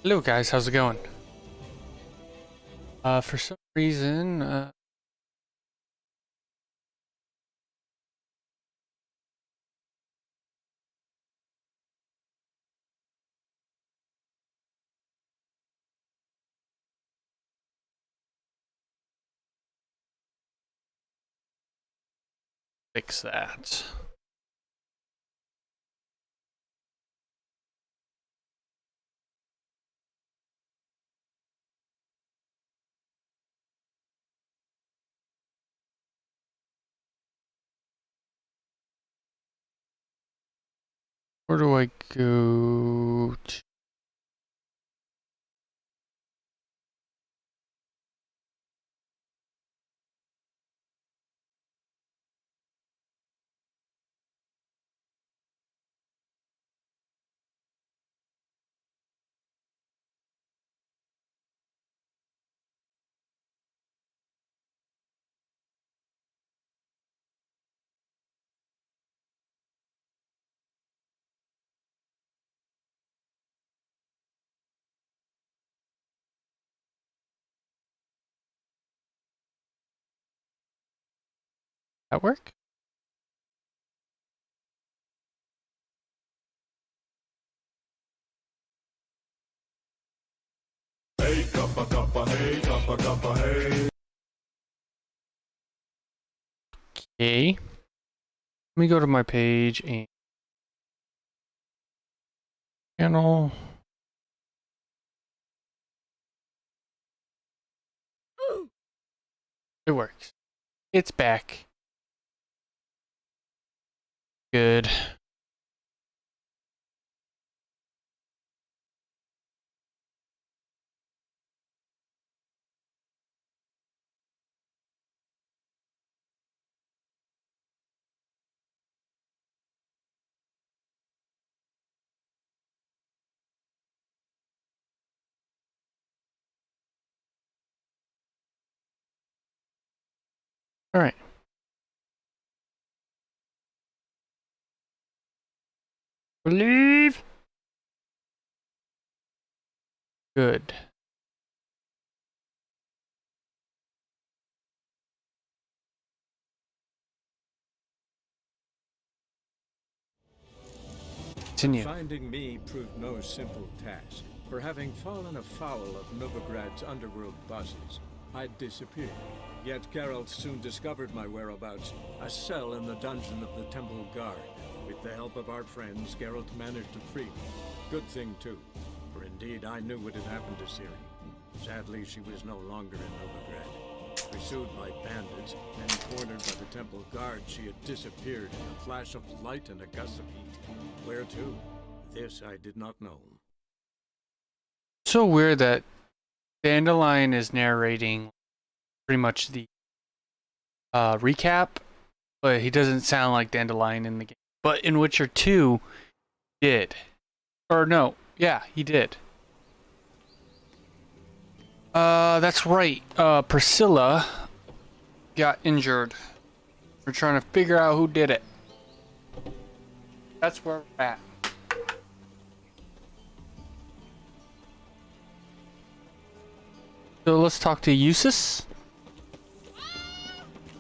Hello guys, how's it going? For some reason, fix that. Where do I go to? That work? Hey, kappa kappa, hey, kappa kappa, hey. Okay. Let me go to my page and channel. It works. It's back. Good. All right. Believe. Good. Continue. Finding me proved no simple task, for having fallen afoul of Novigrad's underworld bosses, I'd disappeared. Yet Geralt soon discovered my whereabouts, a cell in the dungeon of the Temple Guard. With the help of our friends, Geralt managed to free me. Good thing, too, for indeed I knew what had happened to Ciri. Sadly, she was no longer in Novigrad. Pursued by bandits, and cornered by the Temple Guard, she had disappeared in a flash of light and a gust of heat. Where to? This I did not know. So weird that Dandelion is narrating pretty much the recap, but he doesn't sound like Dandelion in the game. But in Witcher 2, he did. Or no, yeah, he did. That's right. Priscilla got injured. We're trying to figure out who did it. That's where we're at. So let's talk to Eustace.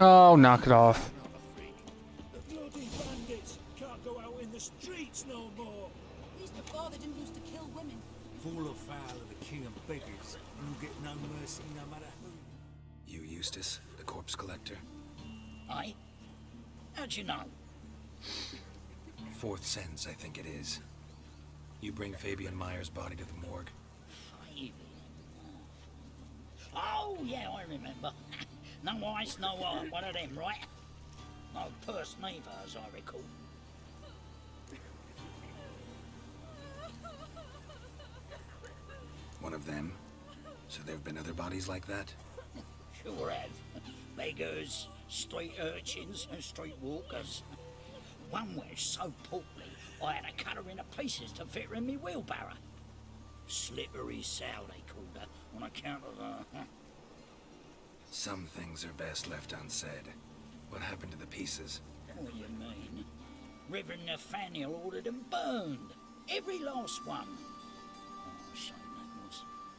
Oh, knock it off. The bloody bandits can't go out in the streets no more. At least before they didn't used to kill women. Fall afoul of the king of beggars, and you get no mercy no matter who. You, Eustace, the corpse collector? Aye? How'd you know? Fourth sense, I think it is. You bring Fabian Meyer's body to the morgue. Fabian. Oh, yeah, I remember. No ice, no art, one of them, right? No purse neither, as I recall. One of them? So there have been other bodies like that? Sure have. Beggars, street urchins, and street walkers. One was so portly, I had to cut her into pieces to fit her in me wheelbarrow. Slippery sow, they called her, on account of her. Some things are best left unsaid. What happened to the pieces? What do you mean? Reverend Nathaniel ordered them burned. Every last one. Oh, shame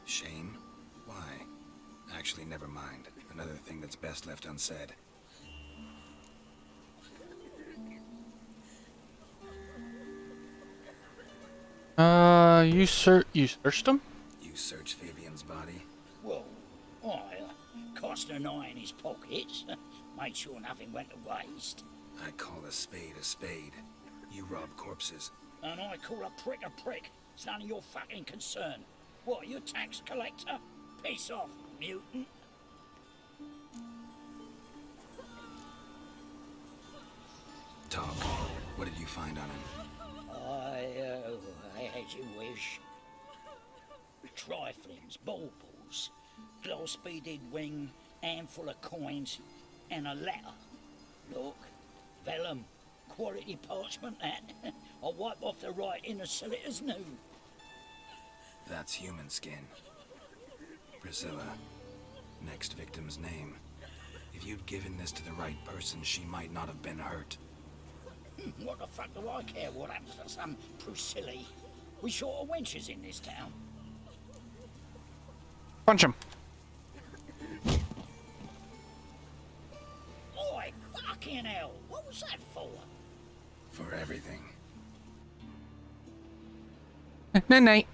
Shame? Why? Actually, never mind. Another thing that's best left unsaid. You searched him? You search Fabian's body? Well, I cast an eye in his pockets, made sure nothing went to waste. I call a spade a spade. You rob corpses. And I call a prick a prick. It's none of your fucking concern. What, are you a tax collector? Piss off, mutant. Talk. What did you find on him? As you wish. Triflings, baubles, glass-beaded ring, handful of coins, and a letter. Look, vellum, quality parchment that. I'll wipe off the writing as sell it as new. That's human skin. Priscilla. Next victim's name. If you'd given this to the right person, she might not have been hurt. What the fuck do I care what happens to some Priscilla? We short of wenches in this town. Punch him. Oi, fucking hell! What was that for? For everything. Night night.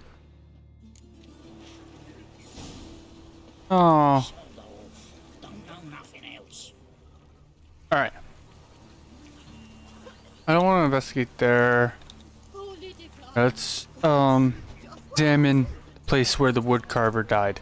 Oh. Sold off. Don't know nothing else. Alright. I don't want to investigate there. Let's, examine the place where the woodcarver died.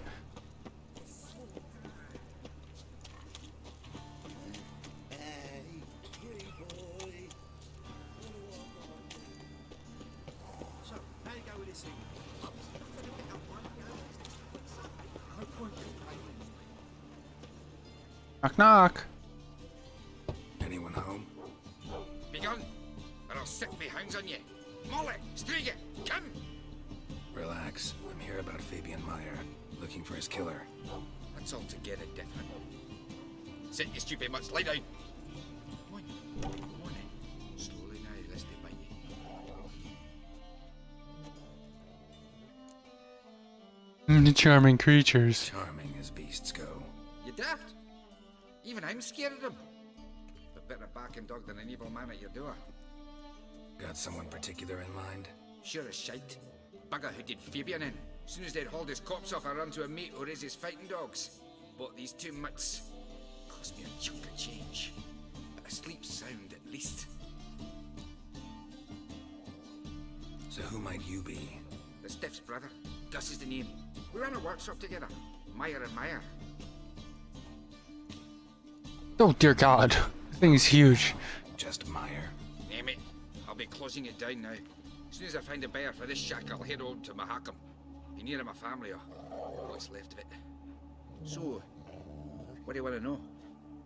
Knock knock. Anyone home? Begun, or I'll set me hounds on you. Molly, Skellige, come! Relax. I'm here about Fabian Meyer. Looking for his killer. That's altogether different. Sit, you stupid mutts, lie down. Come on, come on then. Slowly now, lest they bite you. The charming creatures. Charming as beasts go. You daft? Even I'm scared of them. But better barking dog than an evil man at your door. Got someone particular in mind? Sure as shite. Bugger who did Fabian in. As soon as they'd hauled his corpse off, I run to a mate who raises fighting dogs. Bought these two mutts. Cost me a chunk of change. But asleep sound at least. So who might you be? The Stiff's brother. Gus is the name. We ran a workshop together. Meyer and Meyer. Oh dear God. This thing is huge. Just Meyer. Name it. I'll be closing it down now. As soon as I find a buyer for this shack, I'll head on to Mahakam. Be near my family or what's left of it. So, what do you want to know?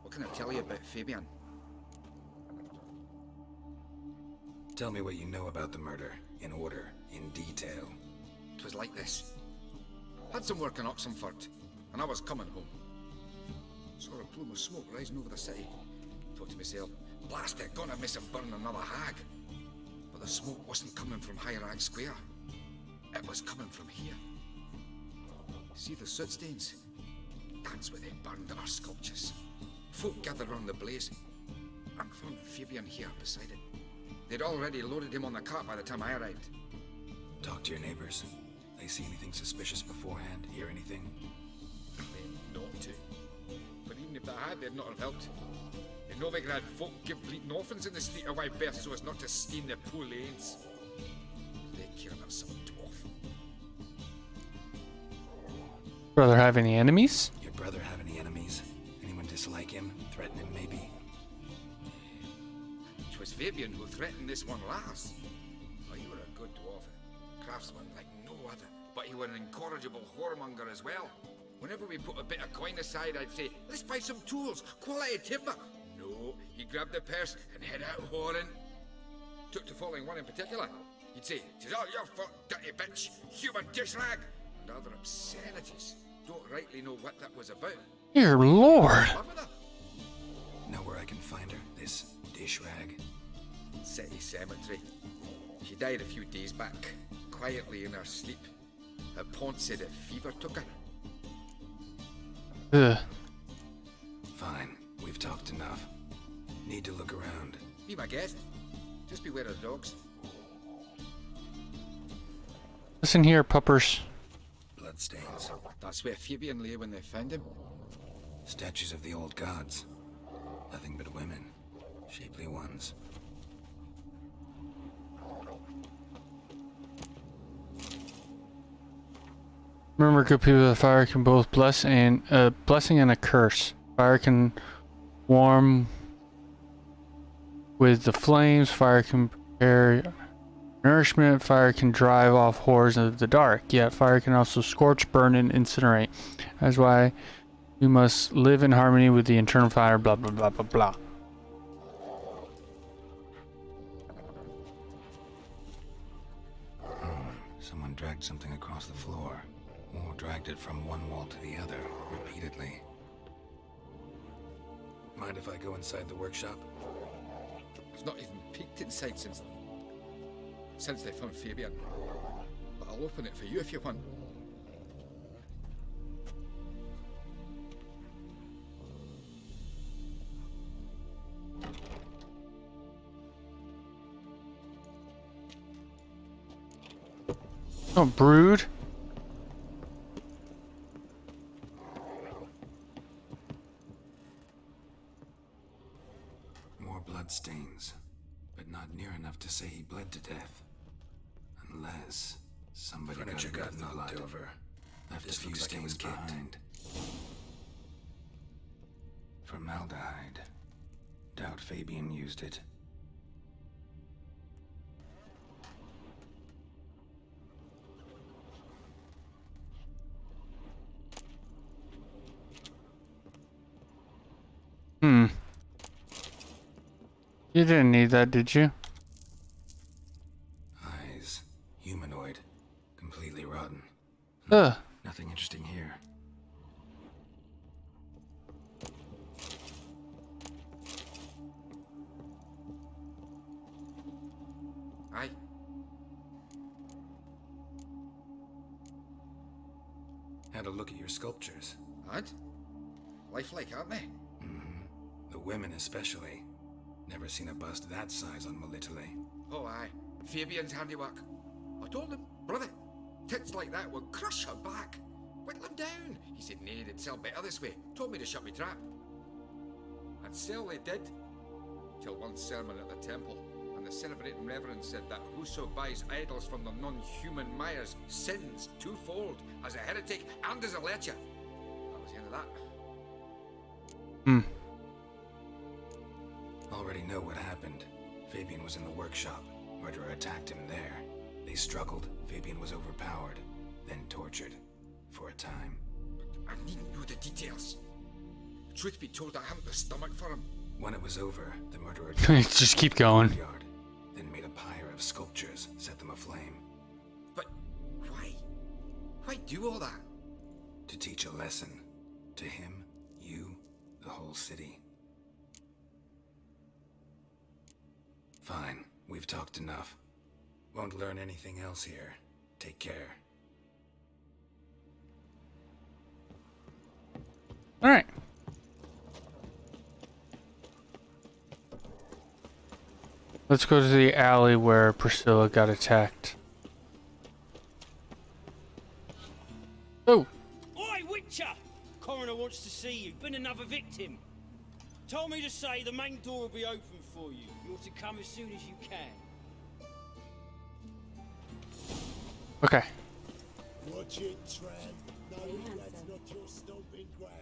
What can I tell you about Fabian? Tell me what you know about the murder. In order. In detail. It was like this. Had some work in Oxenford, and I was coming home. Saw a plume of smoke rising over the city. Thought to myself, blast it, gonna miss and burn another hag. But the smoke wasn't coming from Hierarch Square. It was coming from here. See the soot stains? That's where they burned our sculptures. Folk gathered around the blaze and found Fabian here beside it. They'd already loaded him on the cart by the time I arrived. Talk to your neighbors. They see anything suspicious beforehand? Hear anything? They not to. But even if they had, they'd not have helped. In Novigrad, folk give bleeding orphans in the street a wide berth so as not to stain their poor lanes. They care about some dwarf. Brother have any enemies? Your brother have any enemies? Anyone dislike him? Threaten him, maybe? It was Fabian who threatened this one last. Oh, you were a good dwarf. Craftsman like no other. But you were an incorrigible whoremonger as well. Whenever we put a bit of coin aside, I'd say, let's buy some tools, quality timber. No, he grabbed the purse and head out whoring. Took to following one in particular. He'd say, "'Tis all your fault, dirty bitch, human dish rag," and other obscenities. Don't rightly know what that was about. Dear Lord. Love with her. Know where I can find her? This dish rag? City cemetery. She died a few days back, quietly in her sleep. That Pont said that fever took her. Ugh. Fine, we've talked enough. Need to look around. Be my guest. Just beware of the dogs. Listen here, puppers. Bloodstains. That's where Fabian lay when they found him. Statues of the old gods. Nothing but women. Shapely ones. Remember, good people, that fire can both bless and blessing and a curse. Fire can warm with the flames. Fire can prepare nourishment. Fire can drive off horrors of the dark. Yet fire can also scorch, burn, and incinerate. That's why we must live in harmony with the internal fire. Blah blah blah blah blah. Someone dragged something across the floor. Or dragged it from one wall to the other, repeatedly. Mind if I go inside the workshop? I've not even peeked inside since they found Fabian. But I'll open it for you if you want. Oh, brood. More bloodstains, but not near enough to say he bled to death. Unless somebody got in the blood over. Left a few stains behind. Formaldehyde. Doubt Fabian used it. You didn't need that, did you? Eyes. Humanoid. Completely rotten. Ugh. Nothing interesting here. Aye. Had a look at your sculptures. And? Lifelike, aren't they? The women especially. Never seen a bust that size on Melitele. Oh, aye. Fabian's handiwork. I told him, brother, tits like that will crush her back. Whittle him down. He said, nay, they'd sell better this way. Told me to shut me trap. And sell they did. Till one sermon at the temple. And the celebrating reverend said that whoso buys idols from the non-human Myers sins twofold, as a heretic and as a lecher. That was the end of that. Already know what happened. Fabian was in the workshop. Murderer attacked him there. They struggled. Fabian was overpowered, then tortured. For a time. I needn't know the details. Truth be told, I haven't the stomach for him. When it was over, the murderer Just keep going. yard, then made a pyre of sculptures, set them aflame. But why? Why do all that? To teach a lesson. To him, you, the whole city. Fine, we've talked enough. Won't learn anything else here. Take care. Alright. Let's go to the alley where Priscilla got attacked. Oh! Oi, Witcher! Coroner wants to see you. Been another victim. Told me to say the main door will be open for you. You're to come as soon as you can. Okay. Watch it, Tran. No, that's not your stomping ground.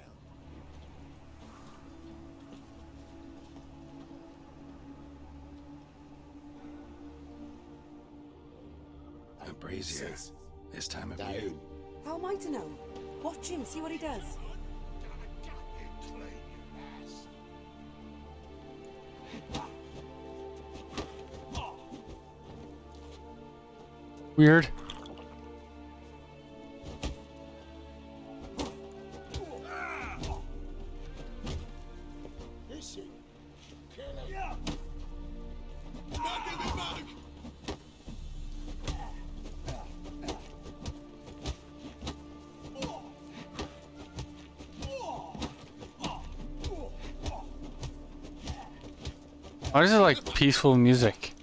A brazier. This time of year. How am I to know? Watch him, see what he does. Weird. Is he? Kill him. Why is it like peaceful music?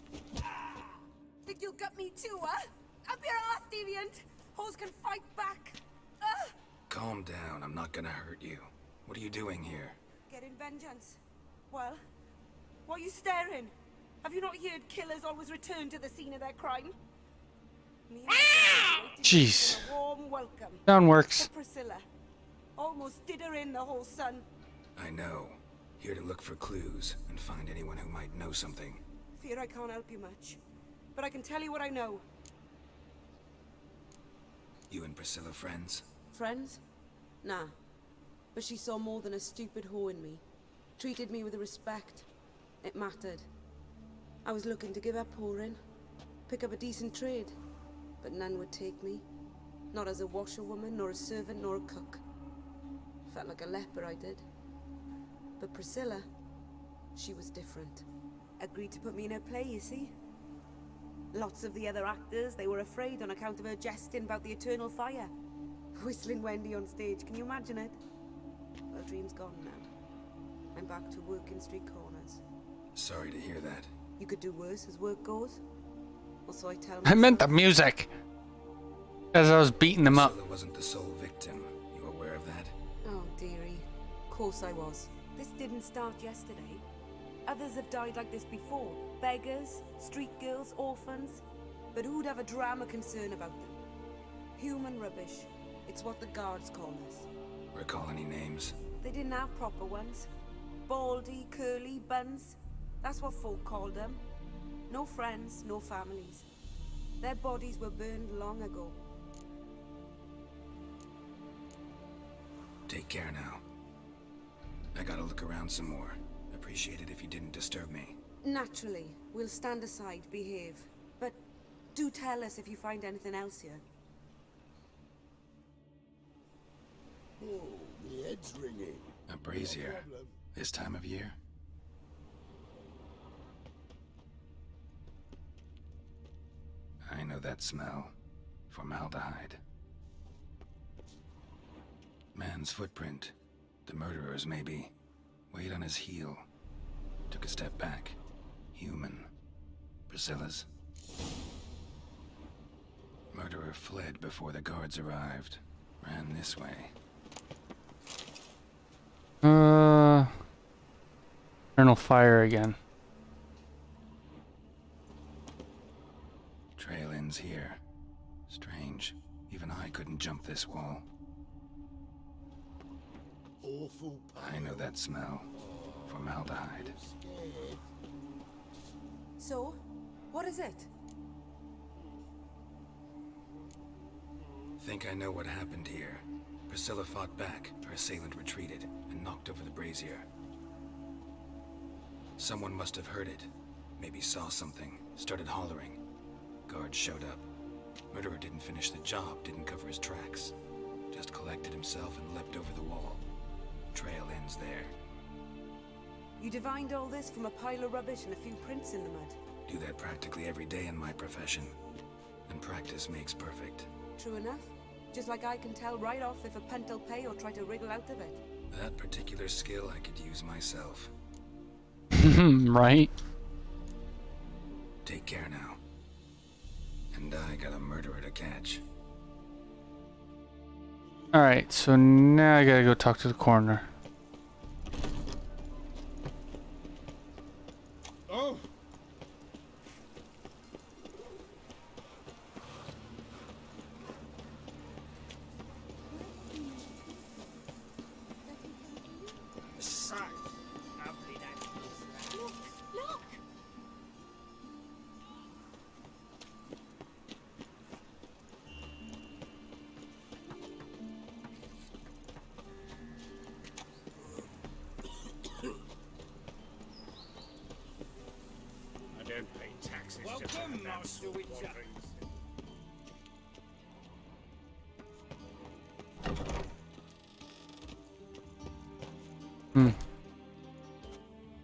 Think you'll gut me too, huh? Up your ass, deviant! Hoes can fight back! Calm down, I'm not gonna hurt you. What are you doing here? Getting vengeance. Well, why are you staring? Have you not heard killers always return to the scene of their crime? Me and my friends waiting Jeez. for a warm welcome. Sound works. For Priscilla. Almost did her in, the whole son. I know. Here to look for clues and find anyone who might know something. Fear I can't help you much. But I can tell you what I know. You and Priscilla friends? Friends? Nah. But she saw more than a stupid whore in me. Treated me with respect. It mattered. I was looking to give up whoring. Pick up a decent trade. But none would take me. Not as a washerwoman, nor a servant, nor a cook. Felt like a leper, I did. But Priscilla, she was different. Agreed to put me in her play, you see? Lots of the other actors, they were afraid on account of her jesting about the eternal fire. Whistling Wendy on stage, can you imagine it? Well, dream's gone now. I'm back to working street corners. Sorry to hear that. You could do worse as work goes. Also, I tell I meant the myself- music. As I was beating them up. Priscilla wasn't the sole victim. You aware of that? Oh, dearie. Of course I was. This didn't start yesterday. Others have died like this before. Beggars, street girls, orphans. But who'd have a drama concern about them? Human rubbish. It's what the guards call us. Recall any names? They didn't have proper ones. Baldy, curly, buns. That's what folk called them. No friends, no families. Their bodies were burned long ago. Take care now. I gotta look around some more. Appreciate it if you didn't disturb me. Naturally, we'll stand aside, behave. But do tell us if you find anything else here. Oh, my head's ringing. A brazier. This time of year? I know that smell. Formaldehyde. Man's footprint. The murderer's maybe. Weight on his heel. Took a step back. Human. Priscilla's. Murderer fled before the guards arrived. Ran this way. Eternal fire again. Trail ends here. Strange. Even I couldn't jump this wall. Awful I know that smell. Formaldehyde. So, what is it? Think I know what happened here. Priscilla fought back, her assailant retreated, and knocked over the brazier. Someone must have heard it. Maybe saw something, started hollering. Guards showed up. Murderer didn't finish the job, didn't cover his tracks. Just collected himself and leapt over the wall. Trail ends there. You divined all this from a pile of rubbish and a few prints in the mud. Do that practically every day in my profession. And practice makes perfect. True enough. Just like I can tell right off if a punt'll pay or try to wriggle out of it. That particular skill I could use myself. Right? Take care now. And I got a murderer to catch. Alright, so now I gotta go talk to the coroner. Oh! So lovely that is. Look! Look! I don't pay taxes. Welcome, Master Witcher.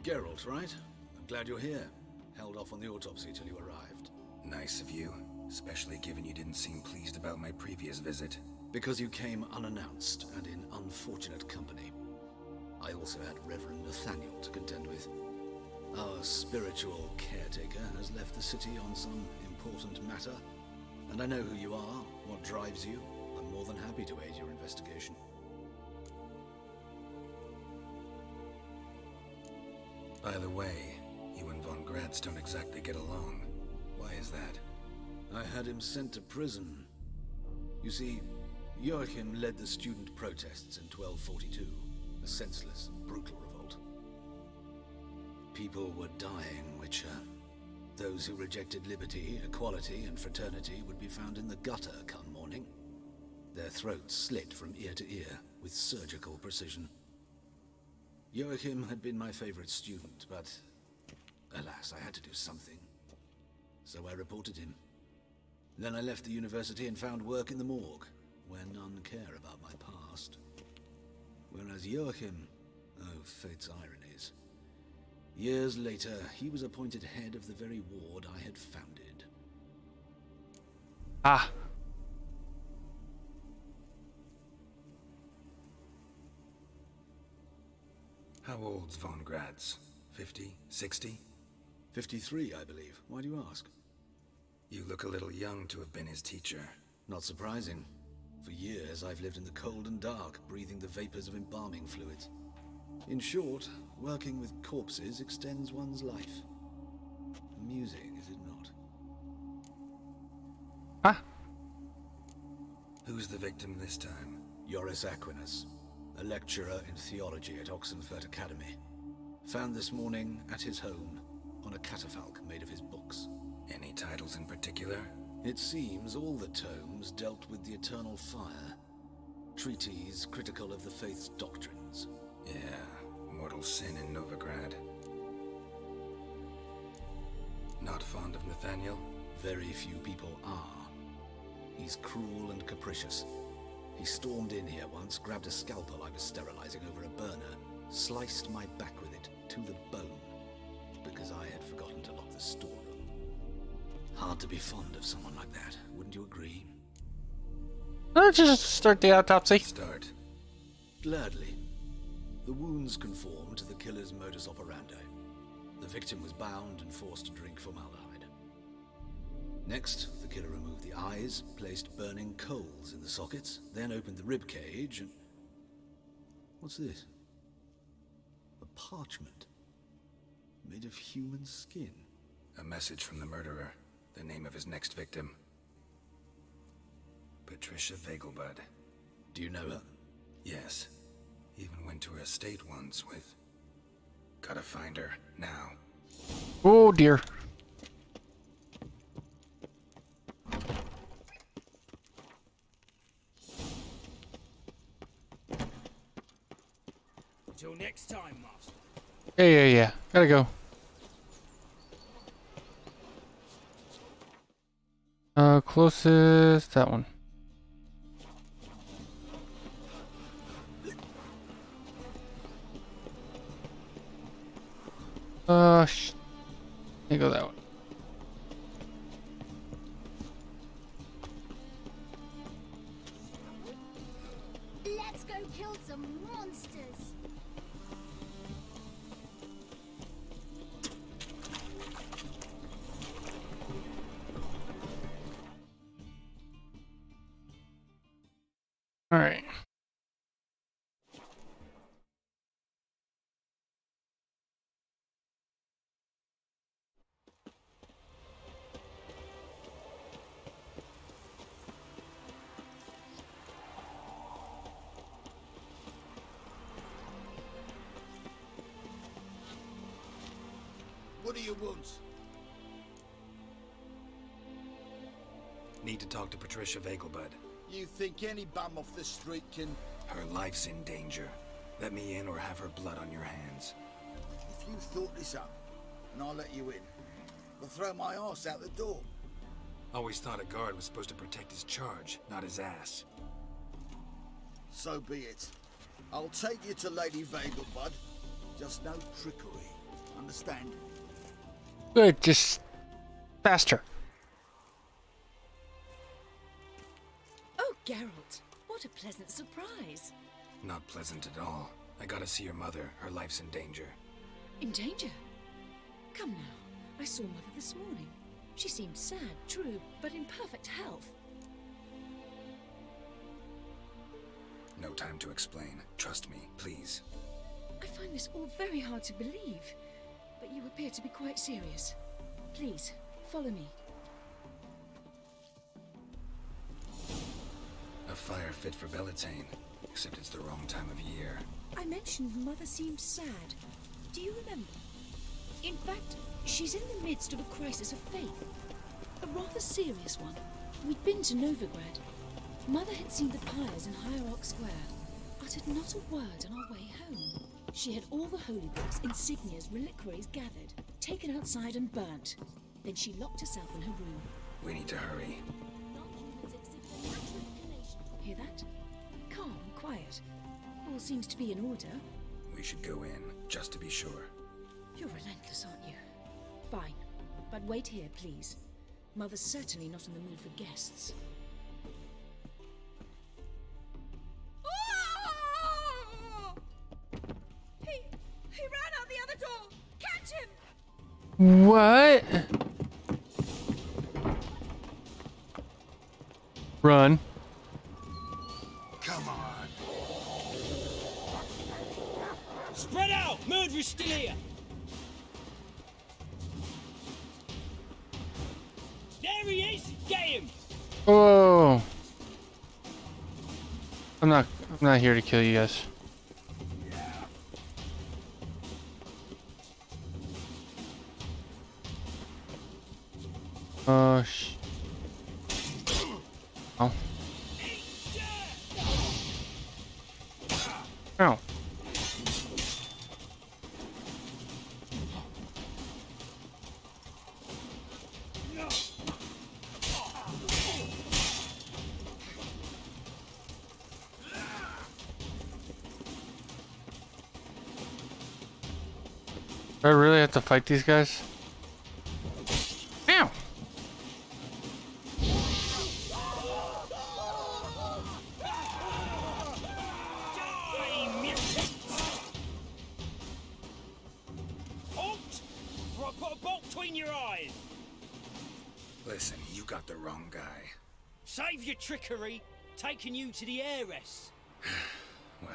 Geralt, right? I'm glad you're here. Held off on the autopsy till you arrived. Nice of you, especially given you didn't seem pleased about my previous visit. Because you came unannounced and in unfortunate company. I also had Reverend Nathaniel to contend with. Our spiritual caretaker has left the city on some important matter, and I know who you are, what drives you. I'm more than happy to aid your investigation. By the way, you and von Gratz don't exactly get along. Why is that? I had him sent to prison. You see, Joachim led the student protests in 1242, a senseless, brutal revolt. People were dying, Witcher. Those who rejected liberty, equality, and fraternity would be found in the gutter come morning. Their throats slit from ear to ear with surgical precision. Joachim had been my favorite student, but alas, I had to do something. So I reported him. Then I left the university and found work in the morgue, where none care about my past. Whereas Joachim, oh, fate's ironies. Years later, he was appointed head of the very ward I had founded. Ah. How old's von Gratz? 50? 60? 53, I believe. Why do you ask? You look a little young to have been his teacher. Not surprising. For years, I've lived in the cold and dark, breathing the vapors of embalming fluids. In short, working with corpses extends one's life. Amusing, is it not? Ah. Who's the victim this time? Joris Aquinas, a lecturer in theology at Oxenfurt Academy. Found this morning at his home, on a catafalque made of his books. Any titles in particular? It seems all the tomes dealt with the eternal fire. Treatises critical of the faith's doctrines. Yeah, mortal sin in Novigrad. Not fond of Nathaniel? Very few people are. He's cruel and capricious. He stormed in here once, grabbed a scalpel I was sterilizing over a burner, sliced my back with it to the bone, because I had forgotten to lock the storeroom. Hard to be fond of someone like that, wouldn't you agree? Let's just start the autopsy. Start. Gladly. The wounds conform to the killer's modus operandi. The victim was bound and forced to drink formaldehyde. Next, the killer removed the eyes, placed burning coals in the sockets, then opened the rib cage and... What's this? A parchment. Made of human skin. A message from the murderer. The name of his next victim. Patricia Vegelbud. Do you know her? Yes. Even went to her estate once with... Gotta find her, now. Oh dear. Till next time, Master. Yeah. Gotta go. Closest, that one. Let me go that one. Let's go kill some monsters. All right. What do you want? Need to talk to Patricia Vegelbud. You think any bum off the street can... Her life's in danger. Let me in or have her blood on your hands. If you thought this up, and I'll let you in, I'll throw my ass out the door. Always thought a guard was supposed to protect his charge, not his ass. So be it. I'll take you to Lady Vegelbud. Just no trickery. Understand? Good, just faster. Oh, Geralt, what a pleasant surprise. Not pleasant at all. I gotta see your mother. Her life's in danger. In danger? Come now. I saw Mother this morning. She seemed sad, true, but in perfect health. No time to explain. Trust me, please. I find this all very hard to believe, but you appear to be quite serious. Please, follow me. A fire fit for Bellatane, except it's the wrong time of year. I mentioned Mother seemed sad. Do you remember? In fact, she's in the midst of a crisis of faith. A rather serious one. We'd been to Novigrad. Mother had seen the pyres in Hierarch Square, uttered not a word on our way home. She had all the holy books, insignias, reliquaries gathered, taken outside and burnt. Then she locked herself in her room. We need to hurry. Non-humans exhibit a natural inclination. Hear that? Calm and quiet. All seems to be in order. We should go in, just to be sure. You're relentless, aren't you? Fine. But wait here, please. Mother's certainly not in the mood for guests. He ran out the other door! Catch him! What? Run. Come on. Spread out! Murderer's still here! There he is! Get him! Oh. I'm not here to kill you guys. Oh, oh. Ow. Do I really have to fight these guys? Ow! Halt! Or I'll put a bolt between your eyes! Listen, you got the wrong guy. Save your trickery, taking you to the heiress. Well,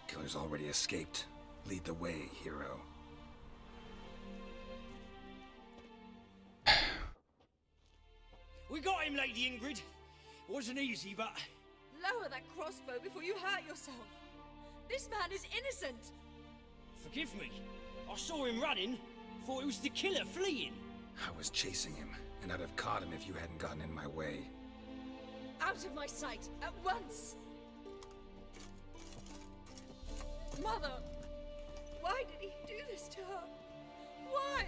killer's already escaped. Lead the way, hero. We got him, Lady Ingrid. Wasn't easy, but... Lower that crossbow before you hurt yourself. This man is innocent. Forgive me. I saw him running. Thought it was the killer fleeing. I was chasing him, and I'd have caught him if you hadn't gotten in my way. Out of my sight, at once! Mother! Why did he do this to her? Why?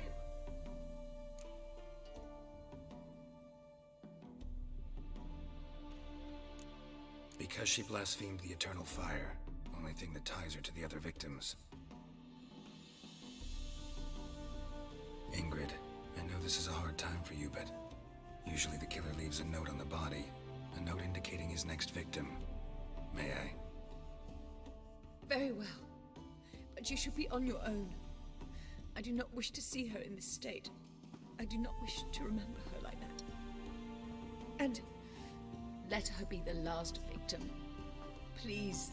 Because she blasphemed the eternal fire. Only thing that ties her to the other victims. Ingrid, I know this is a hard time for you, but usually the killer leaves a note on the body. A note indicating his next victim. May I? Very well. But you should be on your own. I do not wish to see her in this state. I do not wish to remember her like that. And let her be the last victim. Please.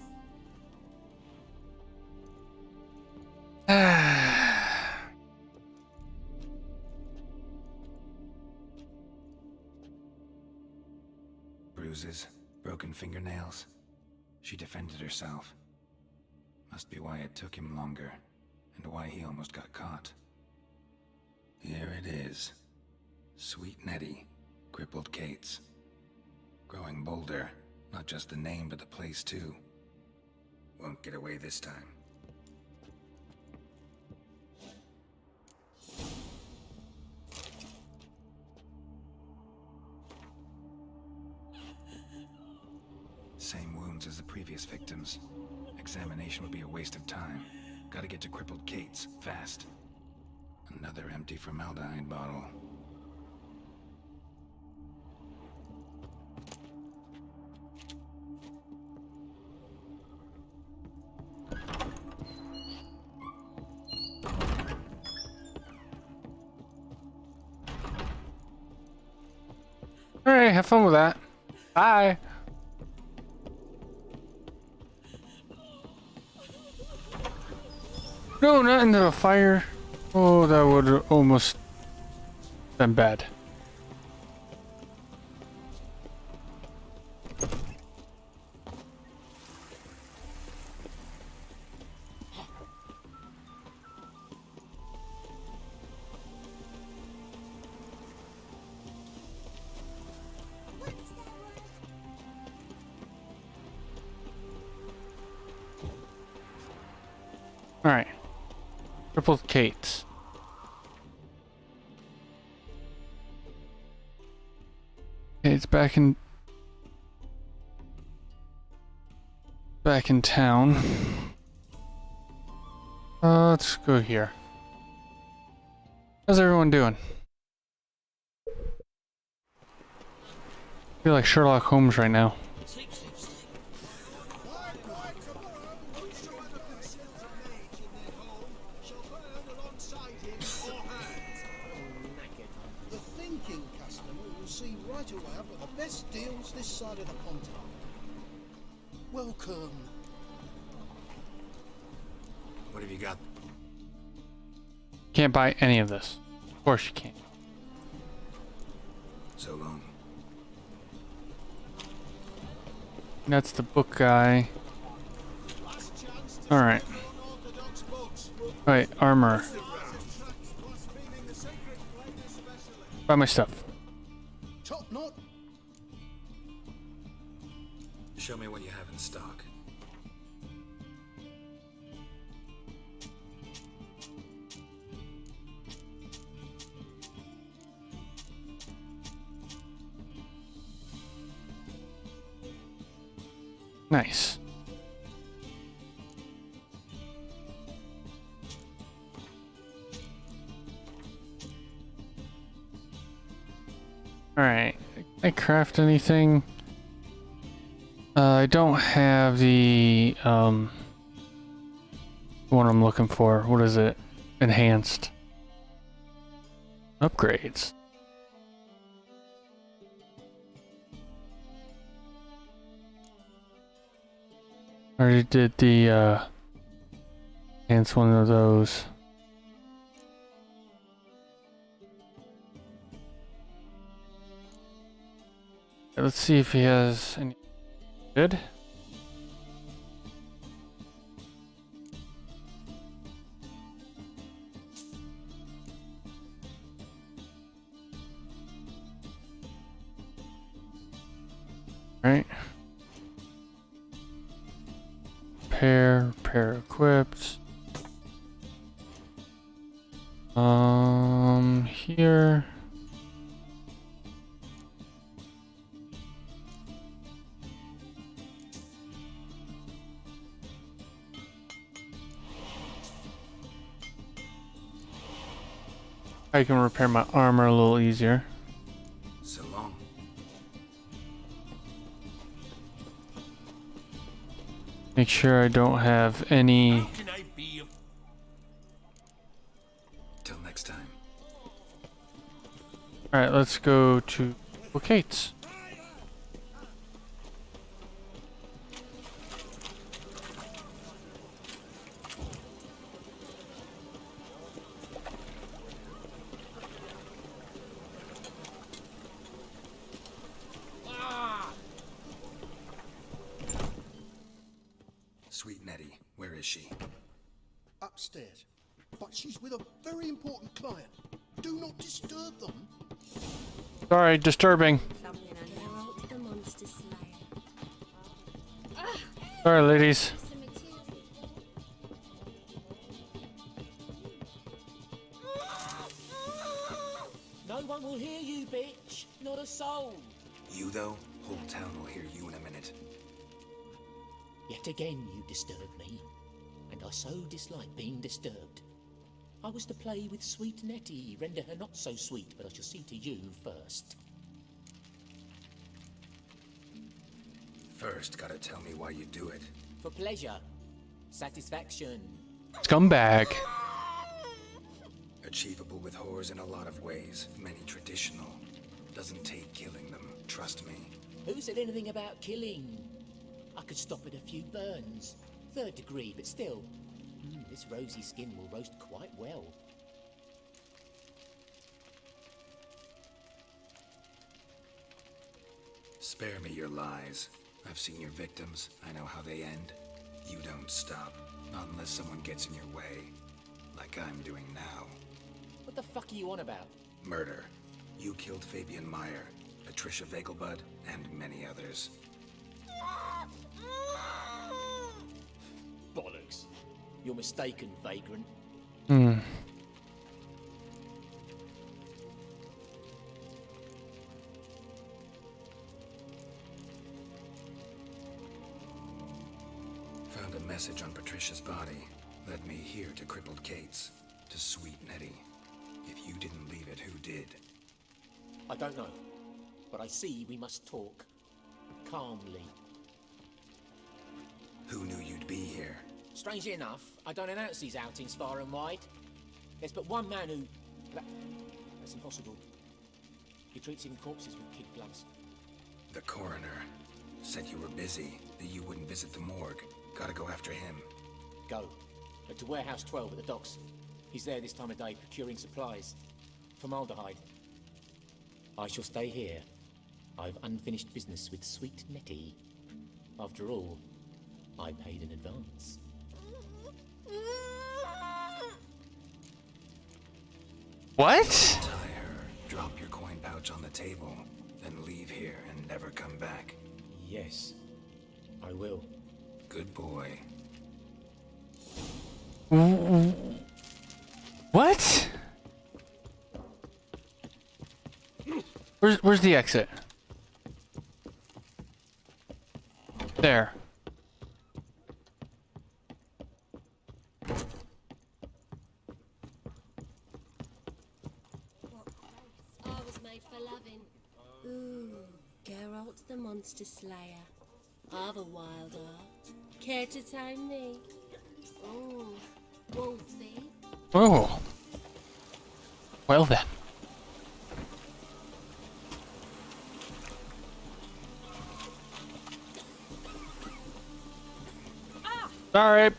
Bruises, broken fingernails. She defended herself. Must be why it took him longer, and why he almost got caught. Here it is. Sweet Nettie, crippled Kate's. Growing bolder, not just the name but the place too. Won't get away this time. Same wounds as the previous victims. Examination would be a waste of time. Gotta get to crippled Kate's, fast. Another empty formaldehyde bottle. Alright, have fun with that. Bye. No, not into the fire. Oh, that would have almost been bad. Alright. Triple Kate's. Okay, it's back in town. Let's go here. How's everyone doing? I feel like Sherlock Holmes right now. This side of the pond. Welcome. What have you got? Can't buy any of this. Of course you can't. So long. That's the book guy. Alright. Alright, armor. Buy my stuff. Top knot. Show me what you have in stock. Nice. Alright. Can I craft anything? I don't have the one I'm looking for. What is it? Enhanced upgrades. I already did the enhanced one of those. Let's see if he has any. Good. Right. Repair equipped. Here. I can repair my armor a little easier. So long. Make sure I don't have any. Till next time. Alright, let's go to Kate's. Sweet Nettie, where is she? Upstairs. But she's with a very important client. Do not disturb them. Sorry, disturbing. Sorry, ladies. No one will hear you, bitch. Not a soul. You, though? Whole town will hear you in a minute. Yet again you disturb me, and I so dislike being disturbed. I was to play with sweet Nettie, render her not so sweet, but I shall see to you first. First, gotta tell me why you do it. For pleasure. Satisfaction. Scumbag. Achievable with whores in a lot of ways, many traditional. Doesn't take killing them, trust me. Who said anything about killing? I could stop at a few burns. 3rd degree, but still. This rosy skin will roast quite well. Spare me your lies. I've seen your victims. I know how they end. You don't stop. Not unless someone gets in your way. Like I'm doing now. What the fuck are you on about? Murder. You killed Fabian Meyer, Patricia Vegelbud, and many others. Bollocks. You're mistaken, vagrant. Found a message on Patricia's body. Led me here to crippled Kate's. To sweet Nettie. If you didn't leave it, who did? I don't know, but I see we must talk. Calmly. Who knew you'd be here? Strangely enough, I don't announce these outings far and wide. There's but one man who... That's impossible. He treats even corpses with kid gloves. The coroner. Said you were busy, that you wouldn't visit the morgue. Gotta go after him. Go. To Warehouse 12 at the docks. He's there this time of day, procuring supplies. Formaldehyde. I shall stay here. I've unfinished business with sweet Nettie. After all, I paid in advance. What? Tie her, drop your coin pouch on the table, then leave here and never come back. Yes, I will. Good boy. What? Where's the exit? There. I was made for loving. Ooh, Geralt the Monster Slayer. I've a wild heart. Care to tame me? Ooh, Wolfie. Oh. Well then. Sorry. In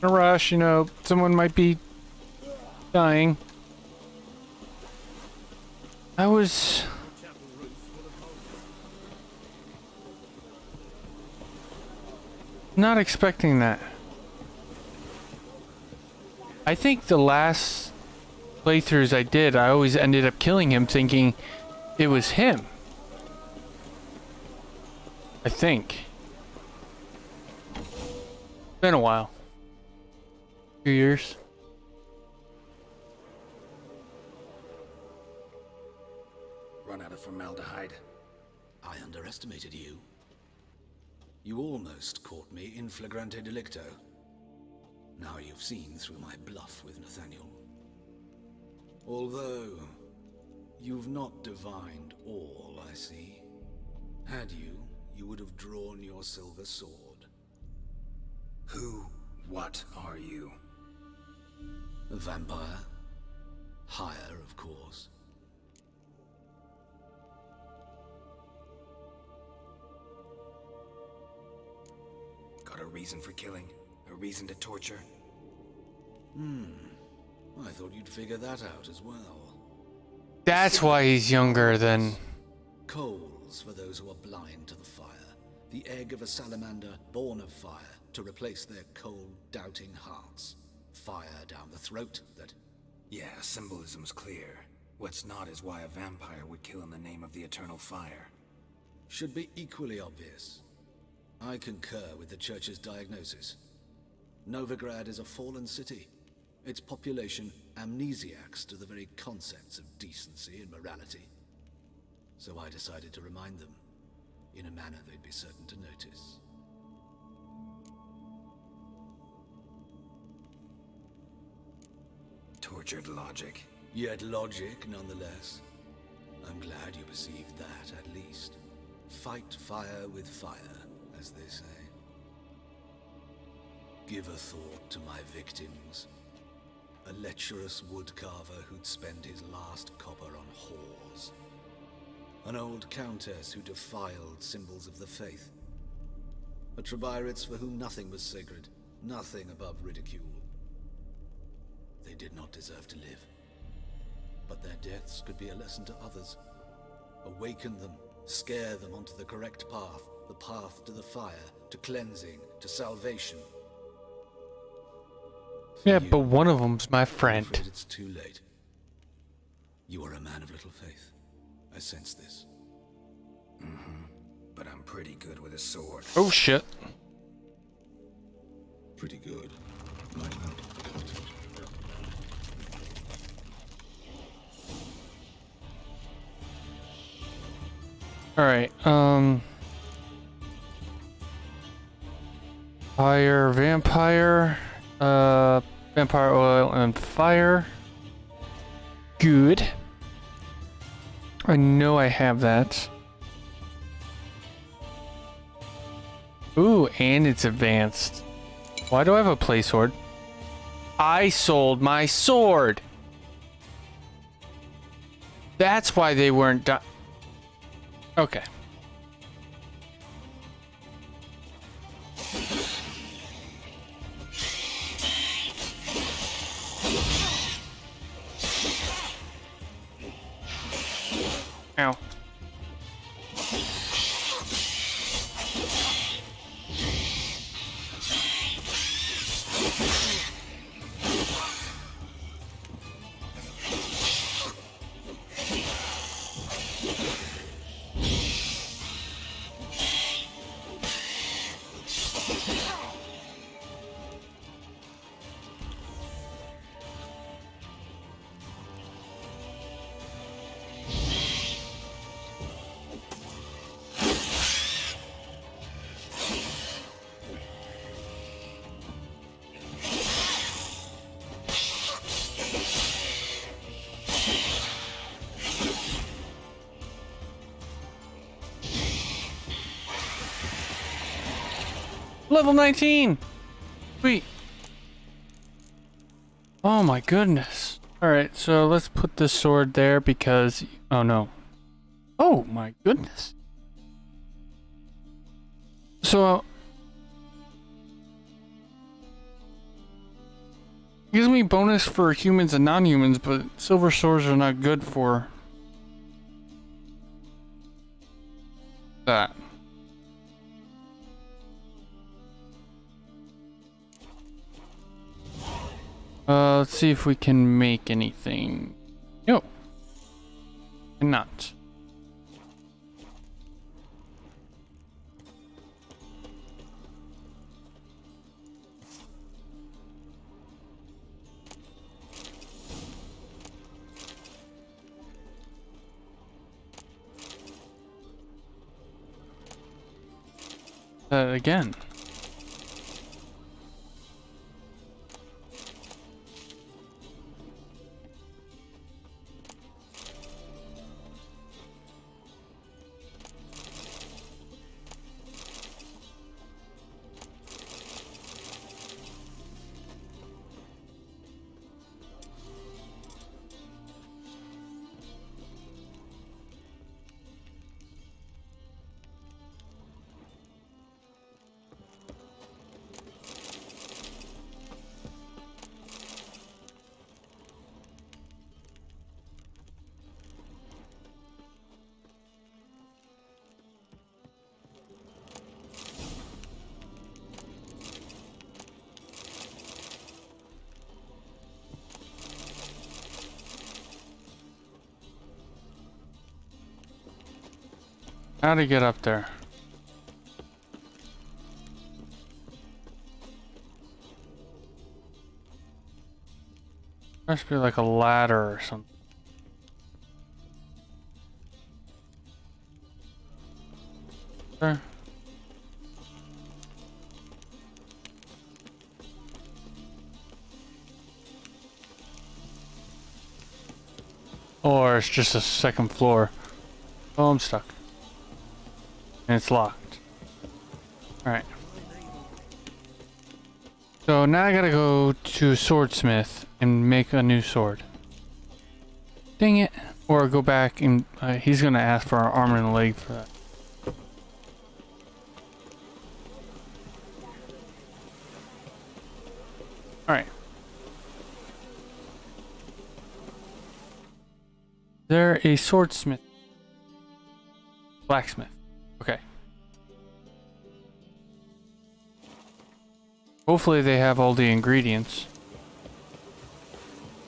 a rush, you know, someone might be dying. I was... not expecting that. I think the last playthroughs I did, I always ended up killing him thinking it was him. I think. Been a while. 2 years. Run out of formaldehyde. I underestimated you. You almost caught me in flagrante delicto. Now you've seen through my bluff with Nathaniel. Although, you've not divined all, I see. Had you, you would have drawn your silver sword. What are you? A vampire. Higher, of course. Got a reason for killing? A reason to torture? I thought you'd figure that out as well. That's why he's younger than... Coals for those who are blind to the fire. The egg of a salamander born of fire to replace their cold, doubting hearts. Fire down the throat that... Yeah, symbolism's clear. What's not is why a vampire would kill in the name of the eternal fire. Should be equally obvious. I concur with the Church's diagnosis. Novigrad is a fallen city. Its population amnesiacs to the very concepts of decency and morality. So I decided to remind them, in a manner they'd be certain to notice. Tortured logic. Yet logic, nonetheless. I'm glad you perceived that, at least. Fight fire with fire, as they say. Give a thought to my victims. A lecherous woodcarver who'd spend his last copper on whores. An old countess who defiled symbols of the faith. A Trebirates for whom nothing was sacred, nothing above ridicule. They did not deserve to live. But their deaths could be a lesson to others. Awaken them, scare them onto the correct path, the path to the fire, to cleansing, to salvation. Yeah, but one of them's my friend. I'm afraid it's too late. You are a man of little faith. I sense this. Mm-hmm. But I'm pretty good with a sword. Oh shit. Pretty good. Might not. Alright, fire, vampire, vampire oil and fire. Good. I know I have that. Ooh, and it's advanced. Why do I have a play sword? I sold my sword! That's why they weren't done. Okay. Ow. Level 19! Sweet. Oh my goodness. Alright, so let's put this sword there because... Oh no. Oh my goodness. So... gives me bonus for humans and non-humans, but silver swords are not good for... that. Let's see if we can make anything. No. Cannot. Again. How to get up there? Must be like a ladder or something. There. Or it's just a second floor. Oh, I'm stuck. And it's locked. Alright. So now I gotta go to Swordsmith and make a new sword. Dang it. Or go back and he's gonna ask for our arm and a leg for that. Alright. There a swordsmith? Blacksmith. Okay. Hopefully they have all the ingredients.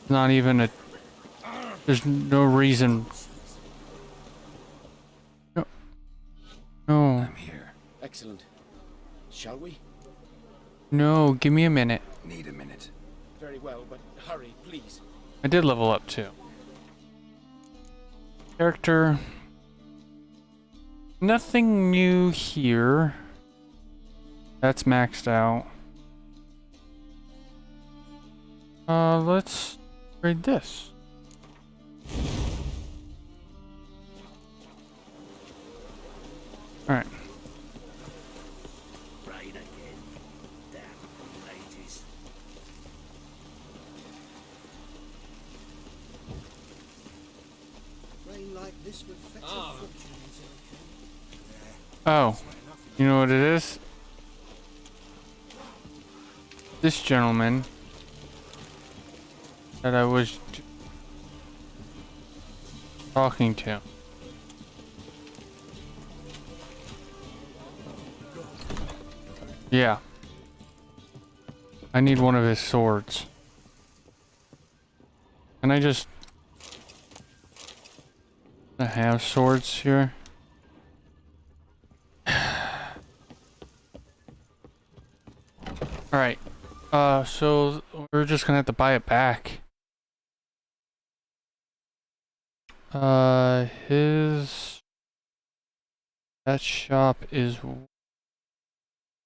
Not even a... There's no reason... No. No. I'm here. Excellent. Shall we? No, give me a minute. Need a minute. Very well, but hurry, please. I did level up too. Character. Nothing new here. That's maxed out. Let's read this. Alright. Rain again. Damn ages. Rain like this would fetch a fortune in Skellige. Oh, you know what it is? This gentleman that I was talking to. Yeah. I need one of his swords. Can I just have swords here? Alright. So we're just gonna have to buy it back. That shop is...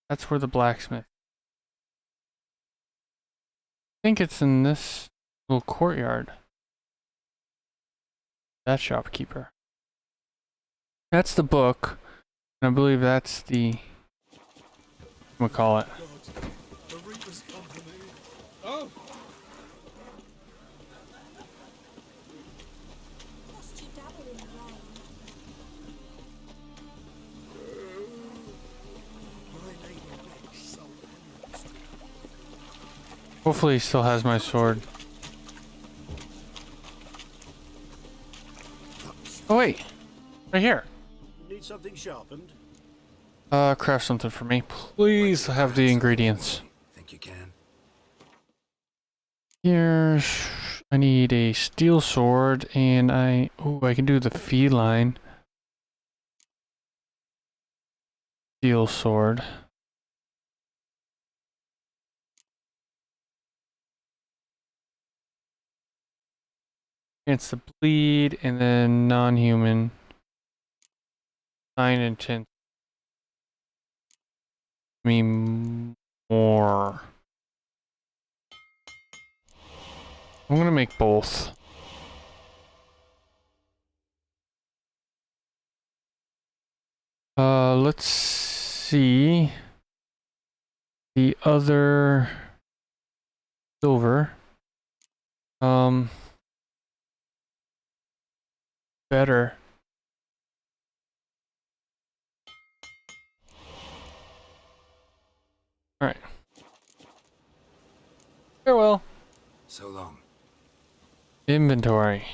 That's where the blacksmith... I think it's in this little courtyard. That shopkeeper. That's the book. And I believe that's the... We'll call it. Oh! Hopefully he still has my sword. Oh wait! Right here! Need something sharpened? Craft something for me. Please have the ingredients. Think you can? Here's... I need a steel sword, and I can do the feline. Steel sword. Against the bleed, and then non-human. 9 and 10. Me more. I'm gonna make both. Let's see. The other silver. Better. Alright. Farewell. So long. Inventory.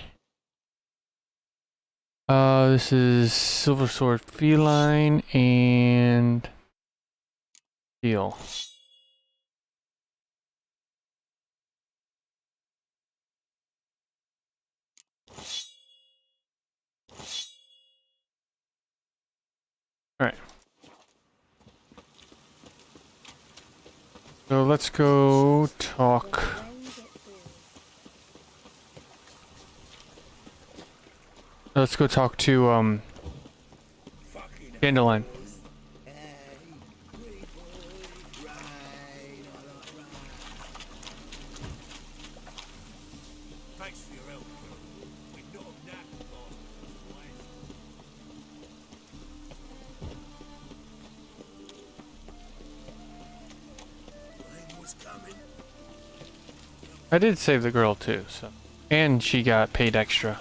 This is silver sword feline and steel. Alright. So let's go talk. Let's go talk to, Dandelion. Thanks for your help. We've not a knack for Rain was coming. I did save the girl too, so. And she got paid extra.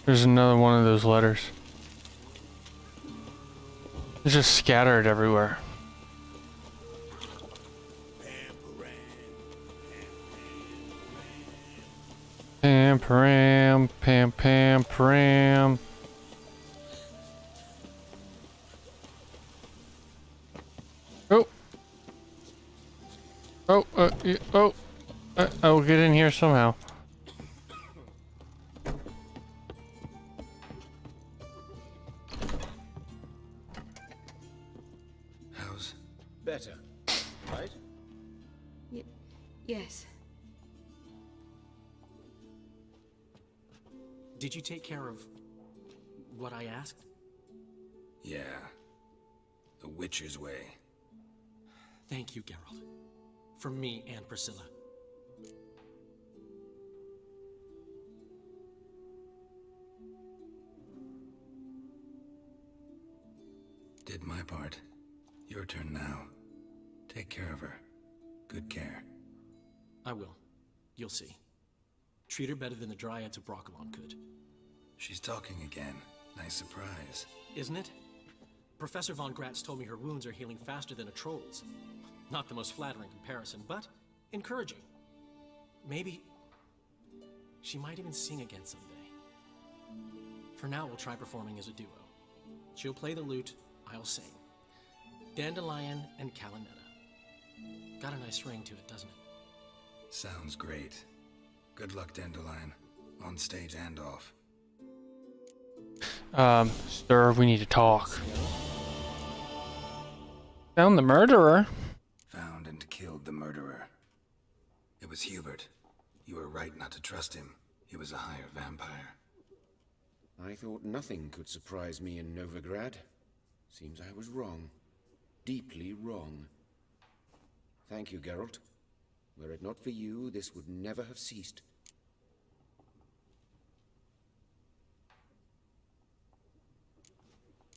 There's another one of those letters. It's just scattered everywhere. Pam, pam, pam, pam, pam. Oh. Oh, oh. I will get in here somehow. How's... Better, right? Yes. Did you take care of what I asked? Yeah. The Witcher's way. Thank you, Geralt. From me and Priscilla. Did my part. Your turn now. Take care of her. Good care. I will. You'll see. Treat her better than the Dryads of Broccolon could. She's talking again. Nice surprise. Isn't it? Professor von Gratz told me her wounds are healing faster than a troll's. Not the most flattering comparison, but encouraging. Maybe she might even sing again someday. For now, we'll try performing as a duo. She'll play the lute, I'll sing. Dandelion and Calinetta. Got a nice ring to it, doesn't it? Sounds great. Good luck, Dandelion. On stage and off. Sir, we need to talk. Found the murderer. Found and killed the murderer. It was Hubert. You were right not to trust him. He was a higher vampire. I thought nothing could surprise me in Novigrad. Seems I was wrong. Deeply wrong. Thank you, Geralt. Were it not for you, this would never have ceased.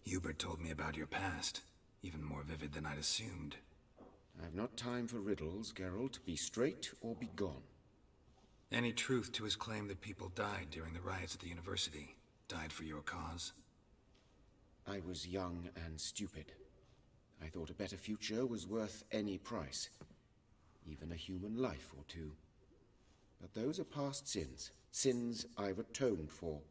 Hubert told me about your past. Even more vivid than I'd assumed. I've not time for riddles, Geralt. Be straight or be gone. Any truth to his claim that people died during the riots at the university? Died for your cause? I was young and stupid. I thought a better future was worth any price. Even a human life or two. But those are past sins. Sins I've atoned for.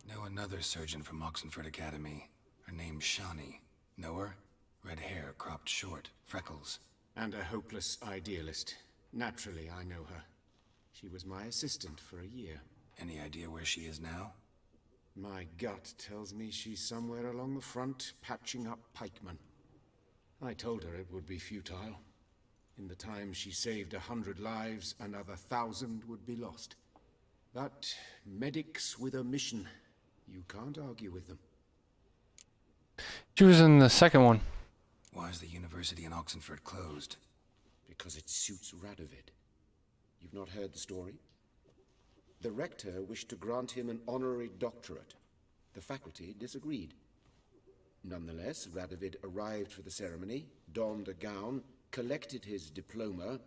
Know another surgeon from Oxenford Academy. Her name's Shawnee. Know her? Red hair, cropped short, freckles. And a hopeless idealist. Naturally, I know her. She was my assistant for a year. Any idea where she is now? My gut tells me she's somewhere along the front, patching up pikemen. I told her it would be futile. In the time she saved 100 lives, another 1,000 would be lost. But medics with a mission. You can't argue with them. She was in the second one. Why is the university in Oxenford closed? Because it suits Radovid. You've not heard the story? The rector wished to grant him an honorary doctorate. The faculty disagreed. Nonetheless, Radovid arrived for the ceremony, donned a gown, collected his diploma,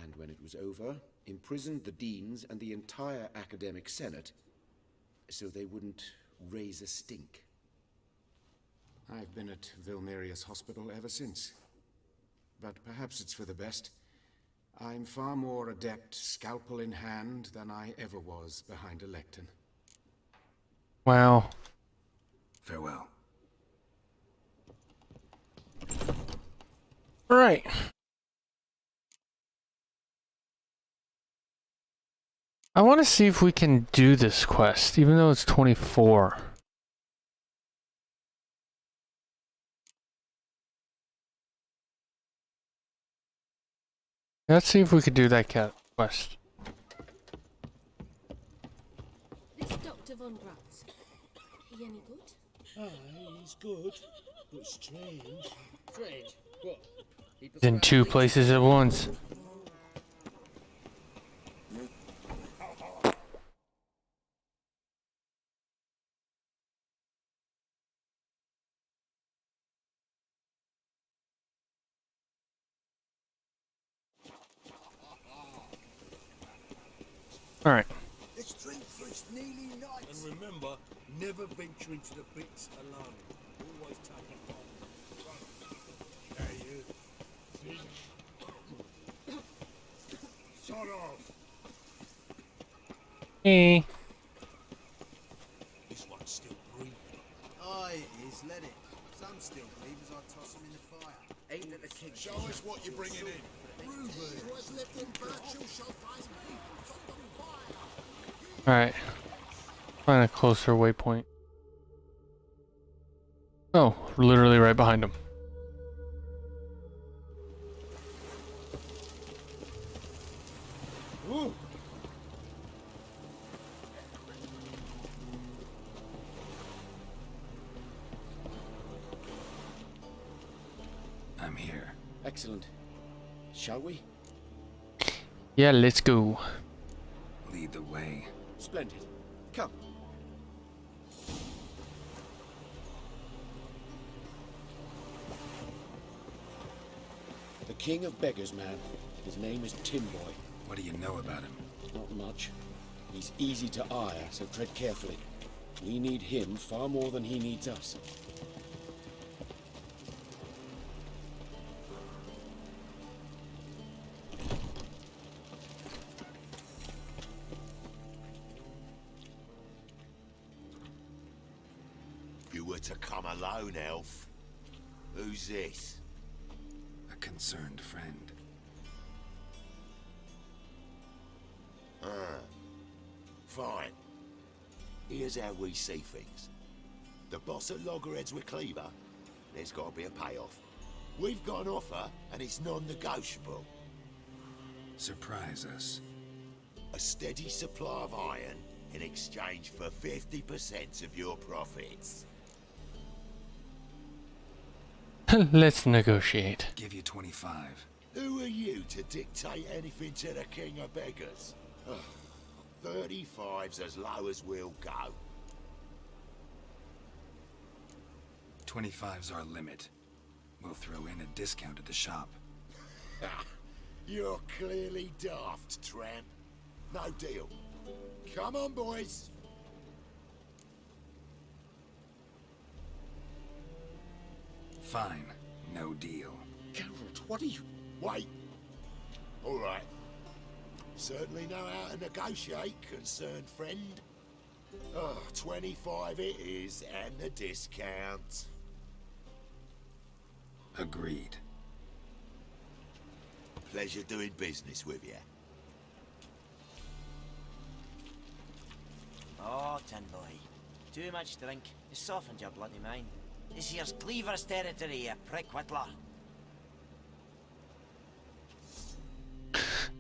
and when it was over, imprisoned the deans and the entire academic senate so they wouldn't raise a stink. I've been at Vilmerius Hospital ever since. But perhaps it's for the best. I'm far more adept, scalpel in hand, than I ever was behind a lectern. Wow. Farewell. All right. I want to see if we can do this quest, even though it's 24. Let's see if we could do that quest. This Dr. von Gratz, he any good? Aye, he's good, but strange. Strange? What? He's in two places at once. Alright. Let's drink for it's nearly night. And remember, never venture into the pits alone. Always take a bomb. Hey, you. Sod off. Hey. This one's still breathing. Aye, it is. Let it. Some still breathe as I toss them in the fire. Aimed at the king. Show us what you're bringing in. Ruby. Was left in virtue shall find me. Alright. Find a closer waypoint. Oh, literally right behind him. Ooh. I'm here. Excellent. Shall we? Yeah, let's go. Lead the way. Splendid. Come. The king of beggars, man. His name is Timboy. What do you know about him? Not much. He's easy to ire, so tread carefully. We need him far more than he needs us. You were to come alone, elf. Who's this? A concerned friend. Ah. Fine. Here's how we see things. The boss at Loggerheads with Cleaver, there's got to be a payoff. We've got an offer, and it's non-negotiable. Surprise us. A steady supply of iron in exchange for 50% of your profits. Let's negotiate. Give you 25. Who are you to dictate anything to the king of beggars? Ugh, 35's as low as we'll go. 25's our limit. We'll throw in a discount at the shop. You're clearly daft, tramp. No deal. Come on, boys. Fine. No deal. Geralt, what are you... Wait. All right. Certainly know how to negotiate, concerned friend. 25 it is, and the discount. Agreed. Pleasure doing business with you. Oh, tin boy. Too much drink. It's softened your bloody mind. This here's Cleaver's territory, you prick whittler.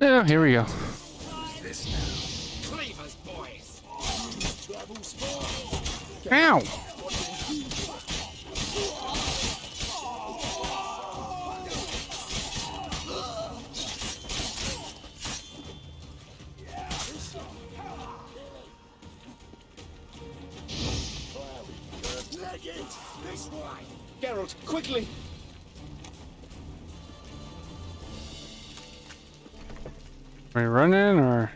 Yeah, here we go. This now. Cleaver's boys. Ow! This way. Geralt, quickly! Are we running or?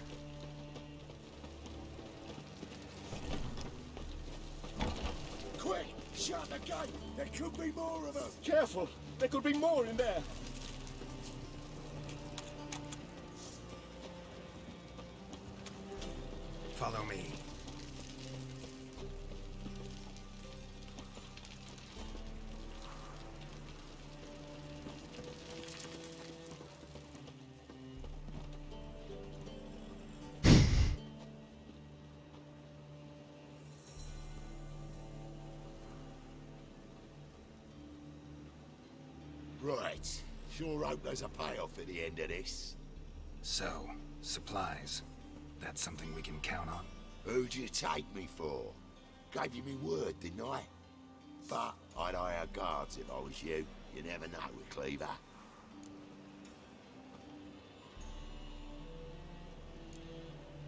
Quick, shut the gate. There could be more of them. Careful! There could be more in there! Follow me. Right. Sure hope there's a payoff at the end of this. So, supplies. That's something we can count on? Who'd you take me for? Gave you me word, didn't I? But I'd hire guards if I was you. You never know with Cleaver.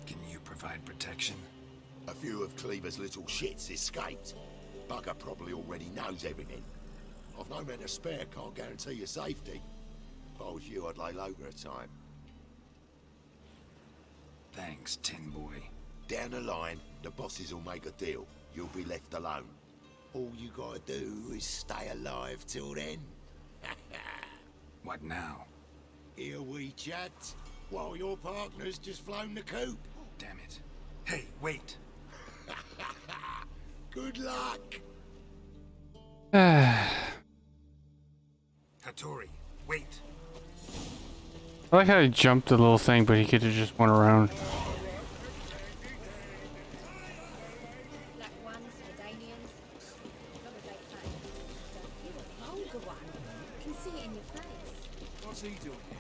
Can you provide protection? A few of Cleaver's little shits escaped. Bugger probably already knows everything. I've no men to spare, can't guarantee your safety. If I was you, I'd lay low for a time. Thanks, Tin Boy. Down the line, the bosses will make a deal. You'll be left alone. All you gotta do is stay alive till then. What now? Here we chat, while your partner's just flown the coop. Damn it. Hey, wait! Good luck! Hattori, wait! I like how he jumped the little thing, but he could have just went around. What's he doing here?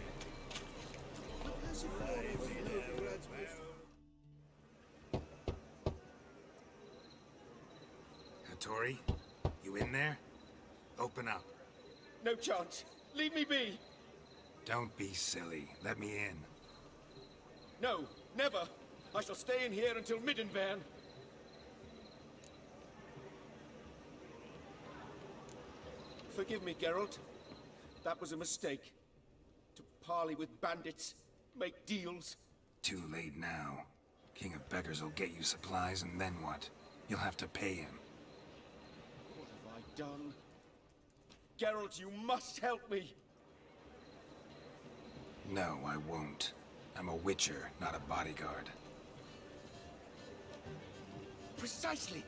Hattori, you in there? Open up. No chance. Leave me be. Don't be silly. Let me in. No, never. I shall stay in here until Middenvern. Forgive me, Geralt. That was a mistake. To parley with bandits, make deals. Too late now. King of Beggars will get you supplies, and then what? You'll have to pay him. What have I done? Geralt, you must help me. No, I won't. I'm a witcher, not a bodyguard. Precisely.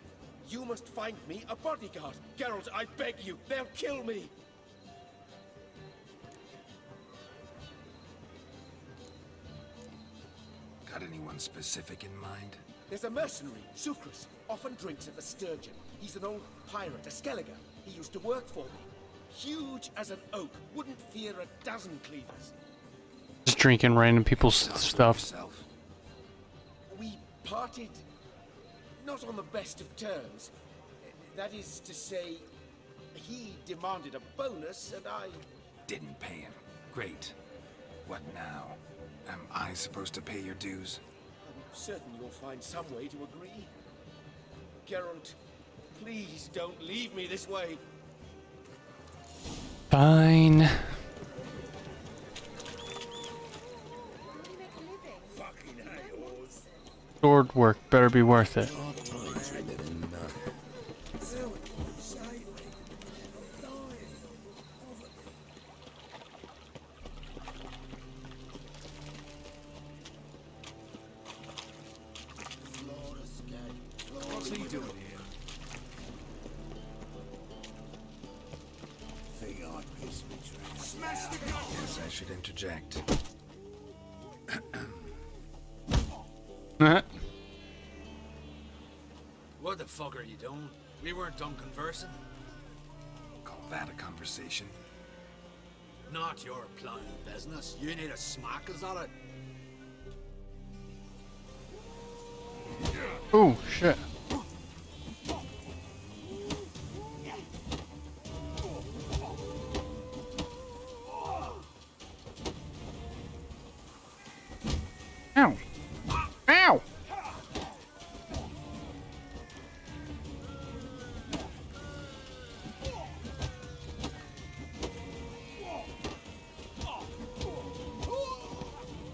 You must find me a bodyguard. Geralt, I beg you. They'll kill me. Got anyone specific in mind? There's a mercenary, Sucrus. Often drinks at the Sturgeon. He's an old pirate, a Skellige. He used to work for me. Huge as an oak. Wouldn't fear a dozen cleavers. Just drinking random people's stuff. We parted not on the best of terms. That is to say, he demanded a bonus and I didn't pay him. Great. What now? Am I supposed to pay your dues? I'm certain you'll find some way to agree. Geralt, please don't leave me this way. Fine. Sword work better be worth it. What's he doing here? Think I pissed me drink. Smash the gun! Guess I should interject. What the fuck are you doing? We weren't done conversing. Call that a conversation? Not your plowing business. You need a smack us at it. Oh shit. Ow. Ow.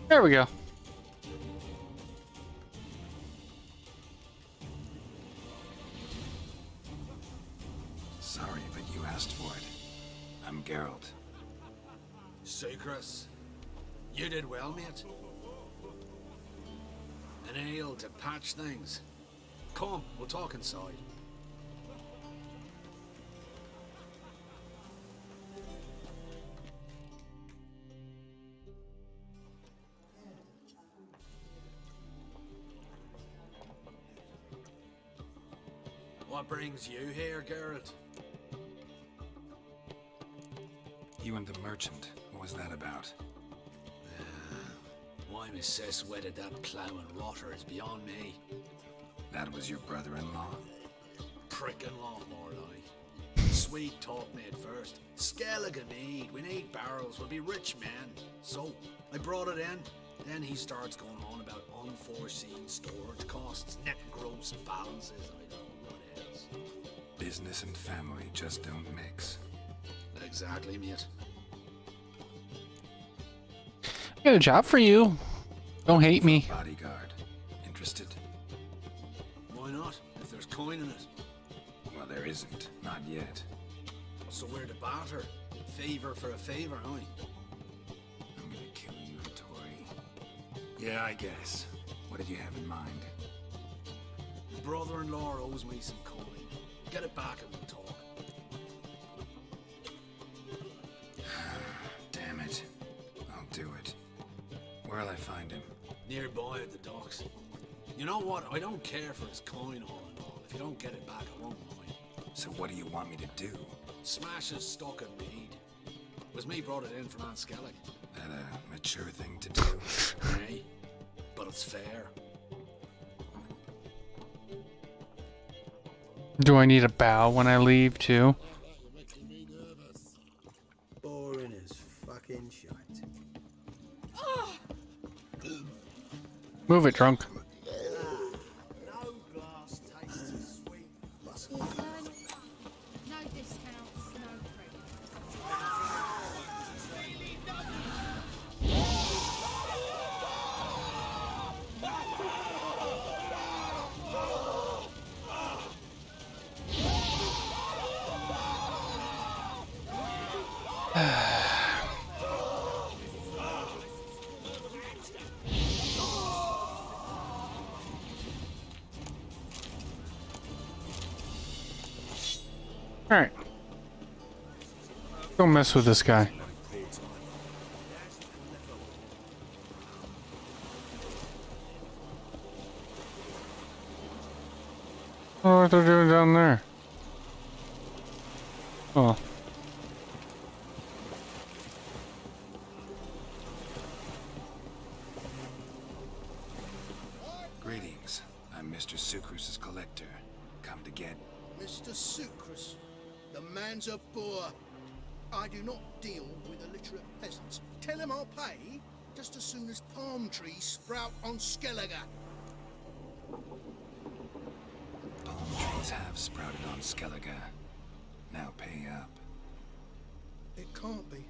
There we go. Sorry, but you asked for it. I'm Geralt. Sucrus, you did well, mate. An ale to patch things. Come, we'll talk inside. What brings you here, Geralt? You and the merchant. What was that about? Why Miss Sis wedded that ploughing rotter is beyond me. That was your brother-in-law? Prick-in-law, more like. Sweet talk made first. Skellige mead. We need barrels. We'll be rich men. So, I brought it in. Then he starts going on about unforeseen storage costs, net gross balances, I don't know what else. Business and family just don't mix. Exactly, mate. I got a job for you. Don't hate me. Bodyguard. Interested? Why not, if there's coin in it? Well, there isn't. Not yet. So we're to barter. Favor for a favor, aye? I'm gonna kill you, Tori. Yeah, I guess. What did you have in mind? Your brother-in-law owes me some coin. Get it back and we'll talk. Damn it. I'll do it. Where'll I find him? Nearby at the docks. You know what? I don't care for his coin all in all. If you don't get it back, I won't mind. So what do you want me to do? Smash his stock of mead. It was me brought it in from Aunt Skellige. That a mature thing to do? Hey, but it's fair. Do I need a bow when I leave too? Boring as fucking shite. Move it, drunk. No glass tastes as sweet. No discounts, no Alright. Don't mess with this guy. Oh, what they're doing down there? Oh. Greetings. I'm Mr. Sucrus's collector. Come to get... Mr. Sucrus, the man's a boor. I do not deal with illiterate peasants. Tell him I'll pay just as soon as palm trees sprout on Skellige. Palm trees have sprouted on Skellige. Now pay up. It can't be.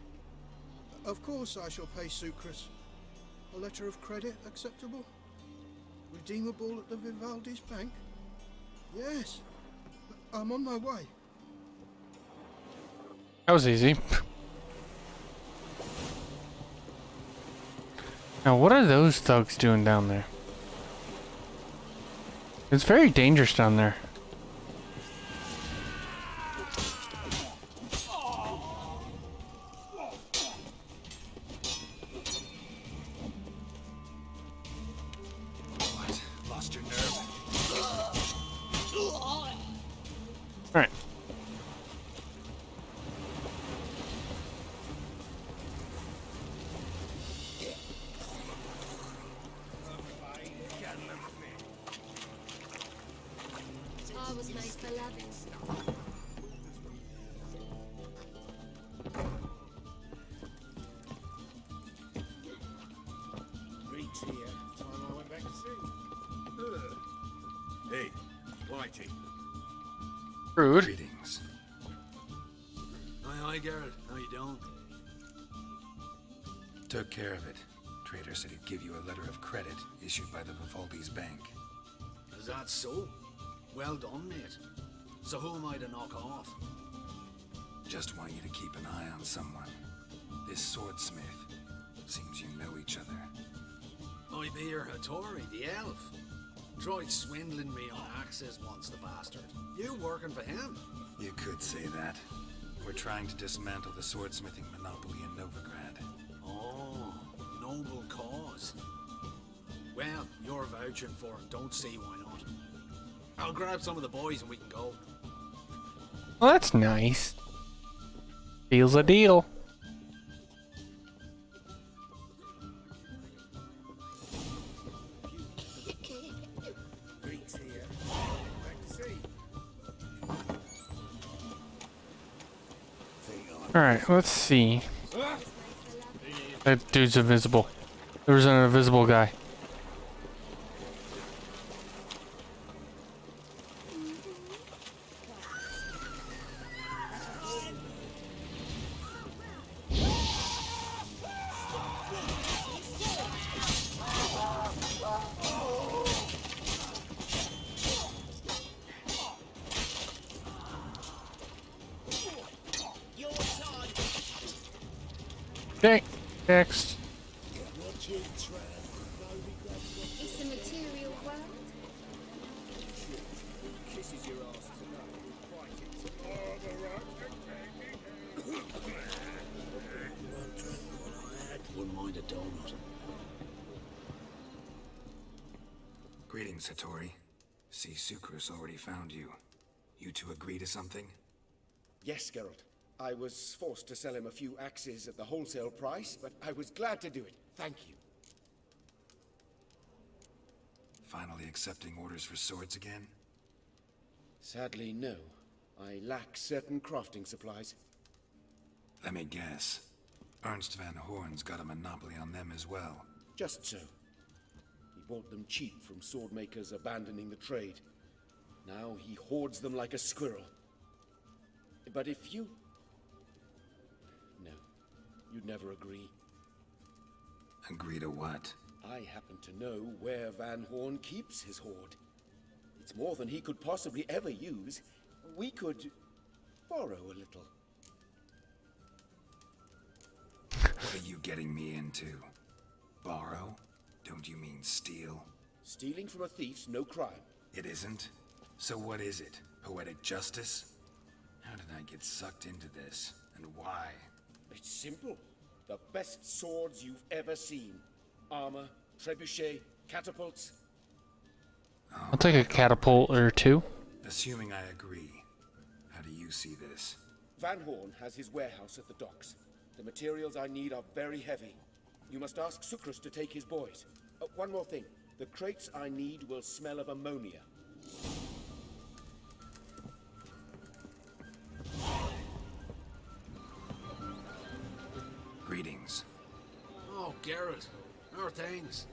Of course I shall pay Sucrus. A letter of credit acceptable? Redeemable at the Vivaldi's bank? Yes. I'm on my way. That was easy. Now, what are those thugs doing down there? It's very dangerous down there. What? Lost your nerve? Alright. I was made for loving. Reed's here. Time I went back to sea. Hey, Whitey. Rude. Greetings. Aye, Geralt. How you doing? Took care of it. Trader said he'd give you a letter of credit issued by the Vivaldi's bank. Is that so? Well done, mate. So who am I to knock off? Just want you to keep an eye on someone. This swordsmith. Seems you know each other. I be your Hattori, the elf. Tried swindling me on axes once, the bastard. You working for him? You could say that. We're trying to dismantle the swordsmithing monopoly in Novigrad. Oh, noble cause. Well, you're vouching for him. Don't see why not. I'll grab some of the boys and we can go. Well, that's nice. Deal's a deal. Reed's here. Back to sea. Alright, let's see. That dude's invisible. There was an invisible guy. Okay, next. It's the material world. Kisses your ass tonight. Wouldn't mind a donut. Greetings, Hattori. See, Sucrus already found you. You two agree to something? Yes, Geralt. I was forced to sell him a few axes at the wholesale price, but I was glad to do it. Thank you. Finally accepting orders for swords again? Sadly, no. I lack certain crafting supplies. Let me guess. Ernst van Horn's got a monopoly on them as well. Just so. He bought them cheap from sword makers abandoning the trade. Now he hoards them like a squirrel. But if you... No. You'd never agree. Agree to what? I happen to know where Van Horn keeps his hoard. It's more than he could possibly ever use. We could borrow a little. What are you getting me into? Borrow? Don't you mean steal? Stealing from a thief's no crime. It isn't? So what is it? Poetic justice? How did I get sucked into this? And why? It's simple. The best swords you've ever seen. Armor, trebuchet, catapults. I'll take a catapult or two. Assuming I agree, how do you see this? Van Horn has his warehouse at the docks. The materials I need are very heavy. You must ask Sucrus to take his boys. One more thing. The crates I need will smell of ammonia. Greetings. Oh, Geralt. How are things?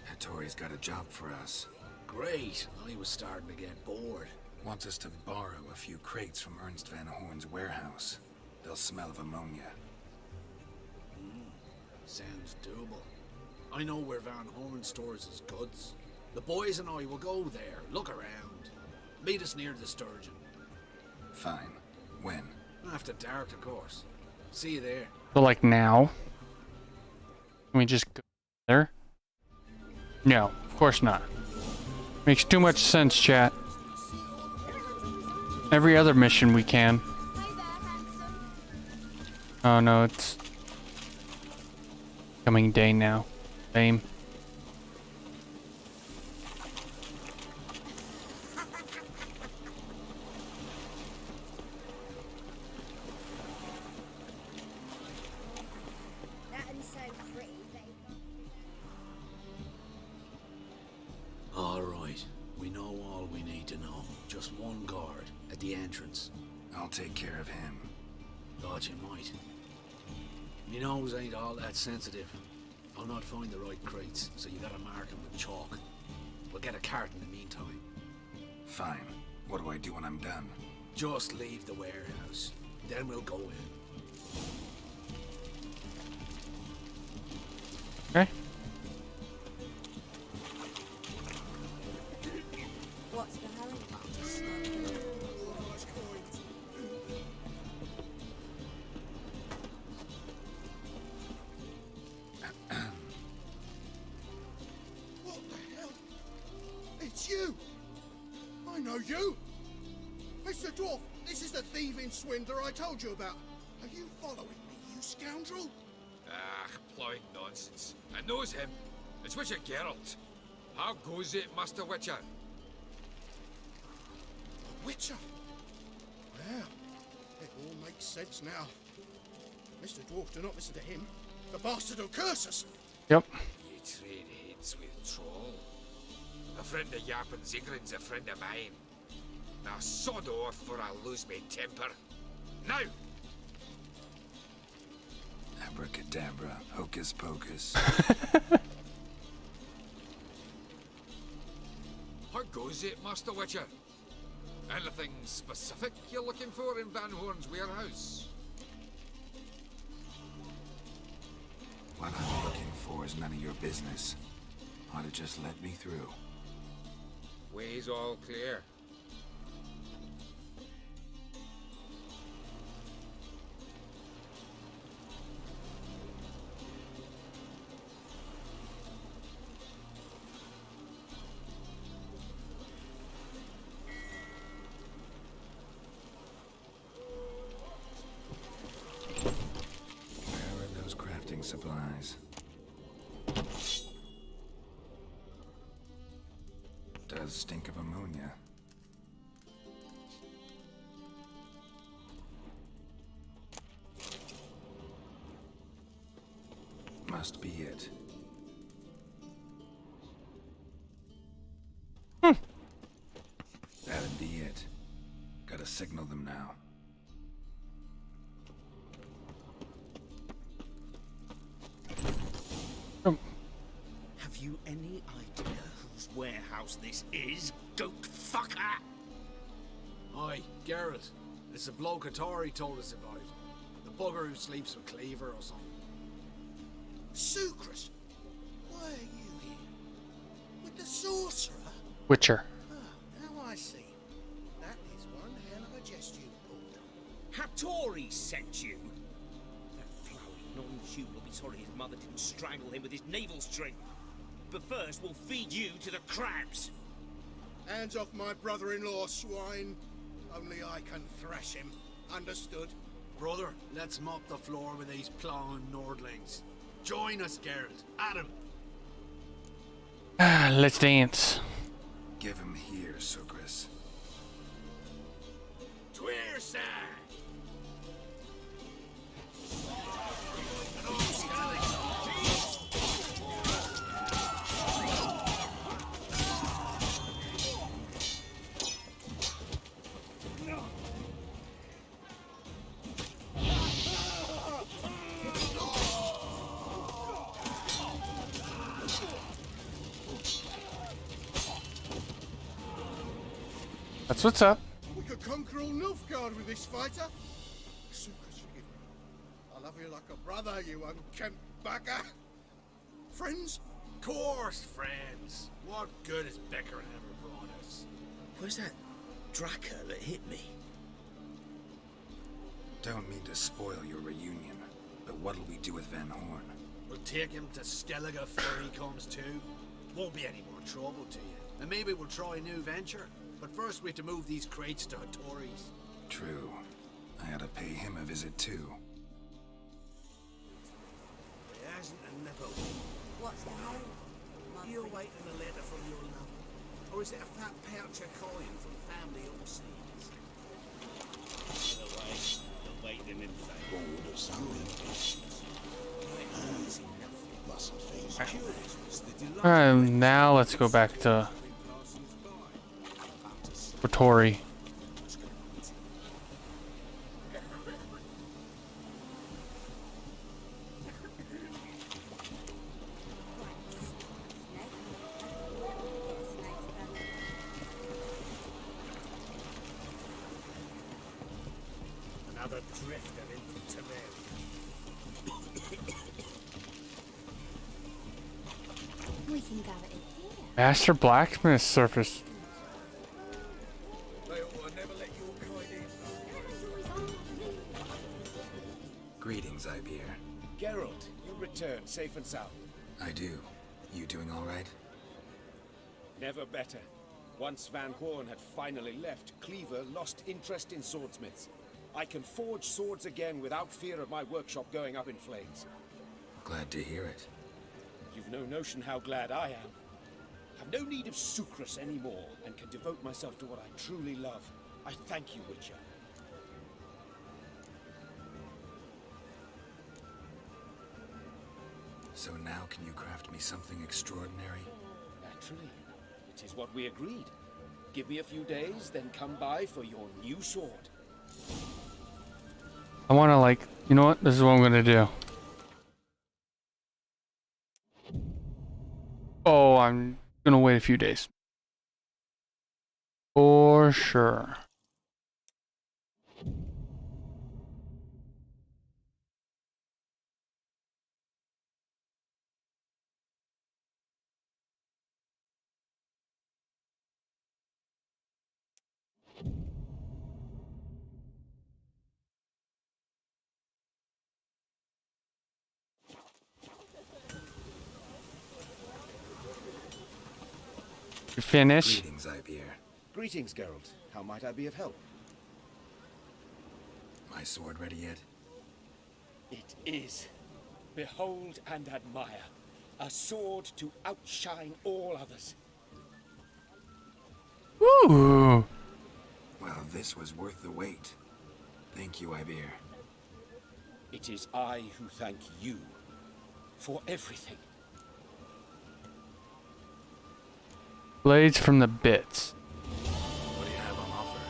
Hattori's got a job for us. Great. I was starting to get bored. Wants us to borrow a few crates from Ernst van Horn's warehouse. They'll smell of ammonia. Sounds doable. I know where Van Horn stores his goods. The boys and I will go there, look around. Meet us near the Sturgeon. Fine. When? After dark, of course. See you there. So like now? Can we just go there? No, of course not. Makes too much sense, chat. Every other mission we can. Oh no, it's coming day now. Same. All right. We know all we need to know. Just one guard at the entrance. I'll take care of him. Thought you might. Me nose ain't all that sensitive. I'll not find the right crates, so you gotta mark them with chalk. We'll get a cart in the meantime. Fine. What do I do when I'm done? Just leave the warehouse. Then we'll go in. Okay. What's the hurry? What the hell? It's you! I know you! Mr. Dwarf, this is the thieving swindler I told you about. Are you following me, you scoundrel? Ah, plowing nonsense. I knows him. It's Witcher Geralt. How goes it, Master Witcher? Witcher? Well, it all makes sense now. Mr. Dwarf, do not listen to him. The bastard will curse us. Yep. You trade heads with Troll. A friend of Yap and Zigrin's a friend of mine. Now sod off or I'll lose my temper. Now! Abracadabra, hocus pocus. How goes it, Master Witcher? Anything specific you're looking for in Van Horn's warehouse? What I'm looking for is none of your business. Ought to just let me through. Way's all clear. stink of ammonia. Must be it. That'd be it. Gotta signal them now. Have you any idea whose warehouse this is, goat fucker? Aye, Geralt. It's the bloke Atari told us about. The bugger who sleeps with Cleaver or something. Sucrus, why are you here? With the sorcerer? Witcher. Ah, now I see. That is one hell of a jest you pulled. Hattori sent you? That flowing non-Jew will be sorry his mother didn't strangle him with his navel string. But first, we'll feed you to the crabs. Hands off my brother-in-law, swine. Only I can thrash him. Understood? Brother, let's mop the floor with these plowing Nordlings. Join us, Geralt. Adam. Let's dance. Give him here, Sucrus. Tweerside! That's what's up. We could conquer all Nilfgaard with this fighter. Sucrus, forgive me. I love you like a brother, you unkempt bugger. Friends? Course, friends. What good has Becker ever brought us? Where's that Draka that hit me? Don't mean to spoil your reunion, but what'll we do with Van Horn? We'll take him to Skellige before he comes to. Won't be any more trouble to you. And maybe we'll try a new venture. But first we have to move these crates to Hattori's. True. I ought to pay him a visit too. It hasn't and never will. What's the hell? You're waiting a letter from your lover? Or is it a fat pouch of coin from family overseas? Either way, you're waiting in board or something. Now let's go back to Tori. Another drifter into Temeria. We can go in here. Master Blacksmith surface. Greetings, Ibeer. Geralt, you returned safe and sound. I do. You doing all right? Never better. Once Van Horn had finally left, Cleaver lost interest in swordsmiths. I can forge swords again without fear of my workshop going up in flames. Glad to hear it. You've no notion how glad I am. I've no need of Sucrus anymore, and can devote myself to what I truly love. I thank you, Witcher. So now can you craft me something extraordinary? Naturally. It is what we agreed. Give me a few days, then come by for your new sword. I want to, like, you know what? This is what I'm going to do. Oh, I'm going to wait a few days. For sure. You finish? Greetings, Ibeer. Greetings, Geralt. How might I be of help? My sword ready yet? It is. Behold and admire. A sword to outshine all others. Ooh. Well, this was worth the wait. Thank you, Ibir. It is I who thank you for everything. Blades from the bits. What do you have on offer?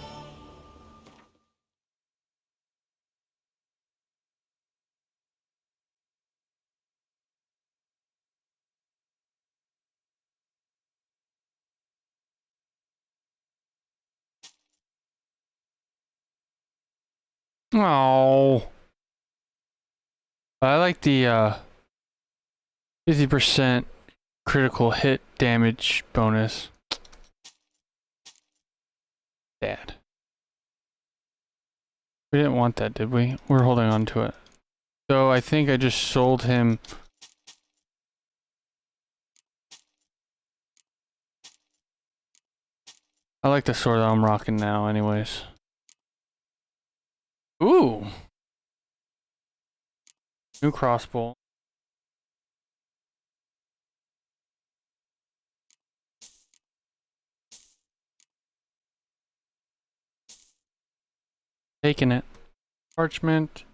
Oh. I like the 50% critical hit damage bonus. Dad. We didn't want that, did we? We're holding on to it. So I think I just sold him. I like the sword that I'm rocking now anyways. Ooh. New crossbow. Taking it. Parchment.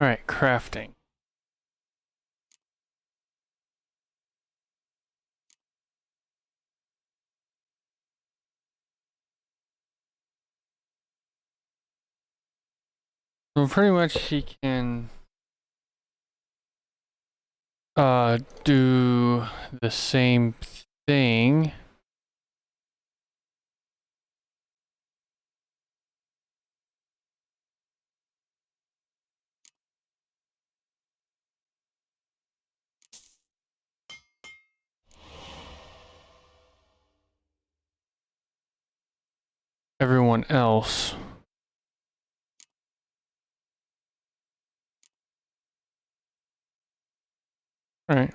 Alright, crafting. So pretty much he can do the same thing. Everyone else. Alright.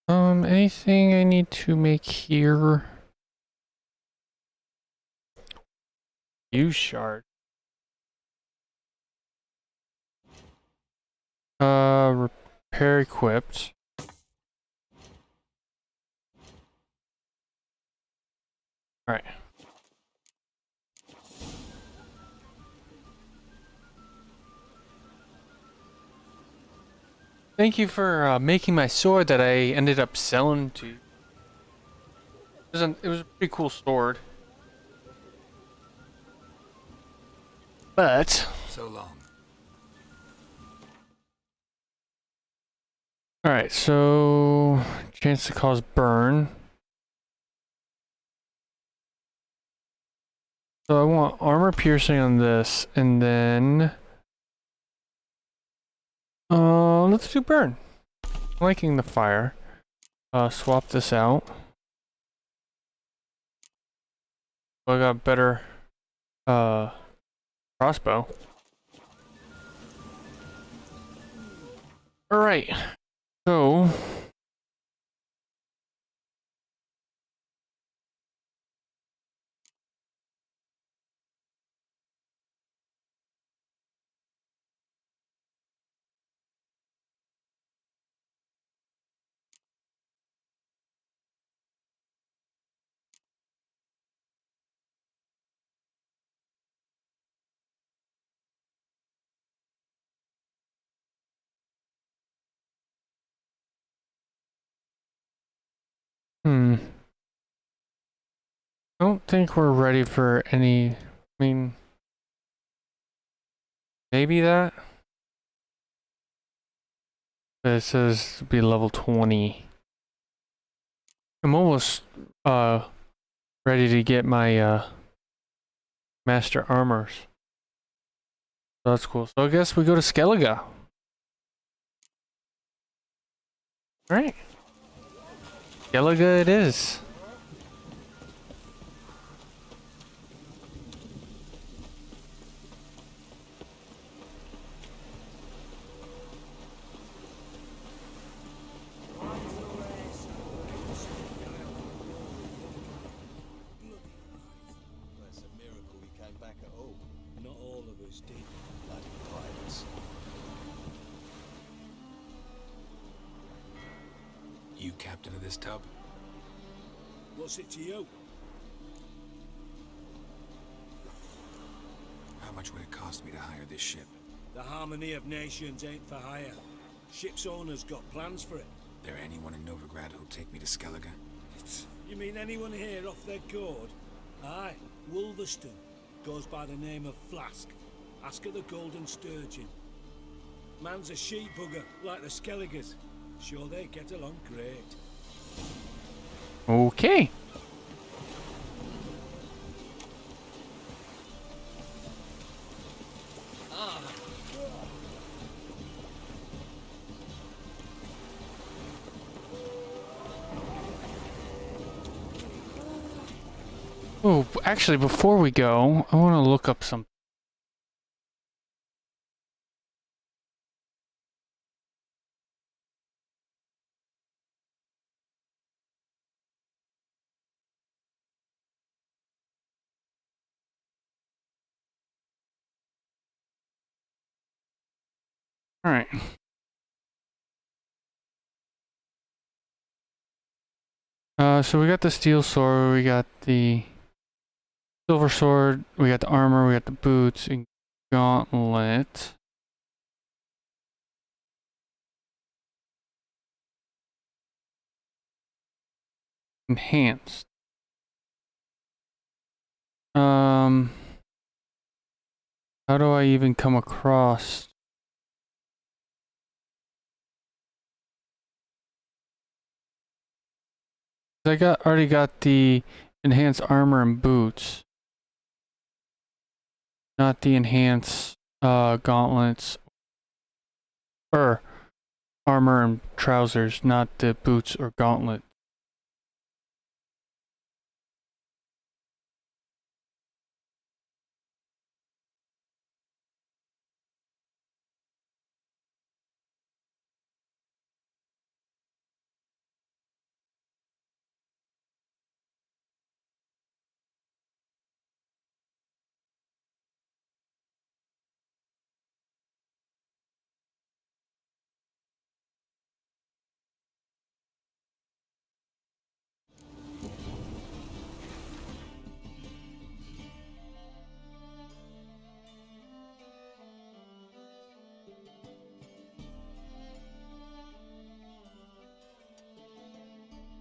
Anything I need to make here? Use shard. Repair equipped. Alright. Thank you for making my sword that I ended up selling to you. It was a pretty cool sword. But So long. alright, so chance to cause burn. So I want armor piercing on this, and then let's do burn. I'm liking the fire. Swap this out. I got better crossbow. Alright. So I don't think we're ready for any. I mean, maybe that. But it says to be level 20. I'm almost ready to get my master armors. So that's cool. So I guess we go to Skellige. Alright. Skellige it is. That's a miracle you came back at all. Not all of us did. Bloody pirates. You captain of this tub? What's it to you? How much would it cost me to hire this ship? The Harmony of Nations ain't for hire. Ship's owner's got plans for it. There anyone in Novigrad who'll take me to Skellige? You mean anyone here off their gourd? Aye, Wolverston. Goes by the name of Flask. Ask her the Golden Sturgeon. Man's a sheep bugger, like the Skelligers. Sure they get along great. Okay. Oh, actually, before we go, I want to look up some. All right. So we got the steel sword, we got the silver sword, we got the armor, we got the boots, and gauntlet. Enhanced. How do I even come across? I already got the enhanced armor and boots. Not the enhanced gauntlets. Or armor and trousers, not the boots or gauntlet.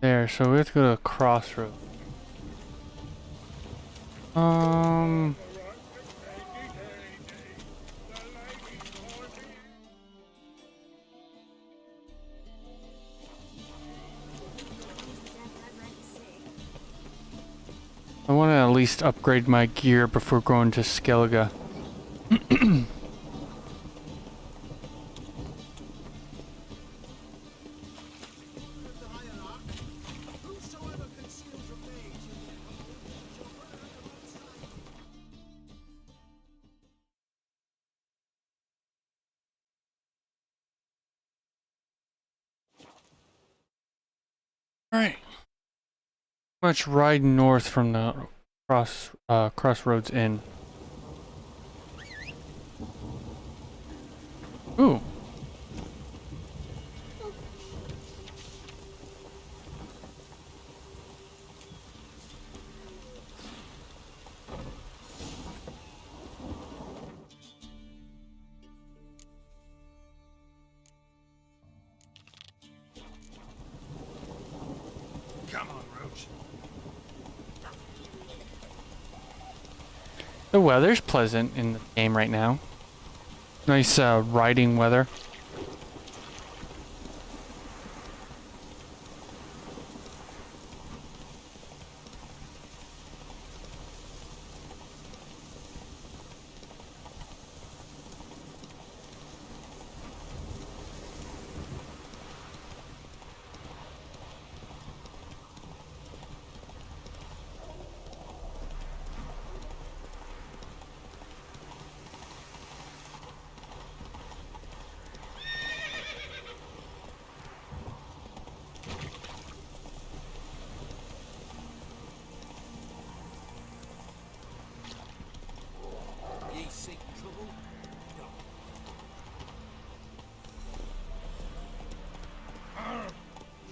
There, so we have to go to a crossroad. I want to at least upgrade my gear before going to Skellige. Alright. Much ride north from the crossroads inn. Ooh. Come on, Roach. The weather's pleasant in the game right now. Nice riding weather. Ye seek trouble?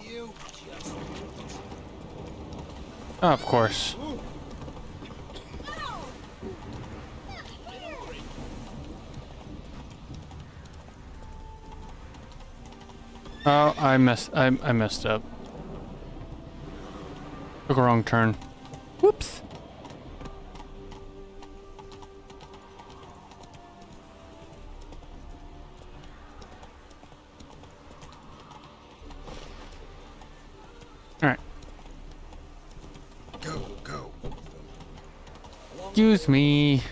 You just... Oh, of course. Oh, I messed up. Took a wrong turn. Whoops. Alright. Go. Excuse me.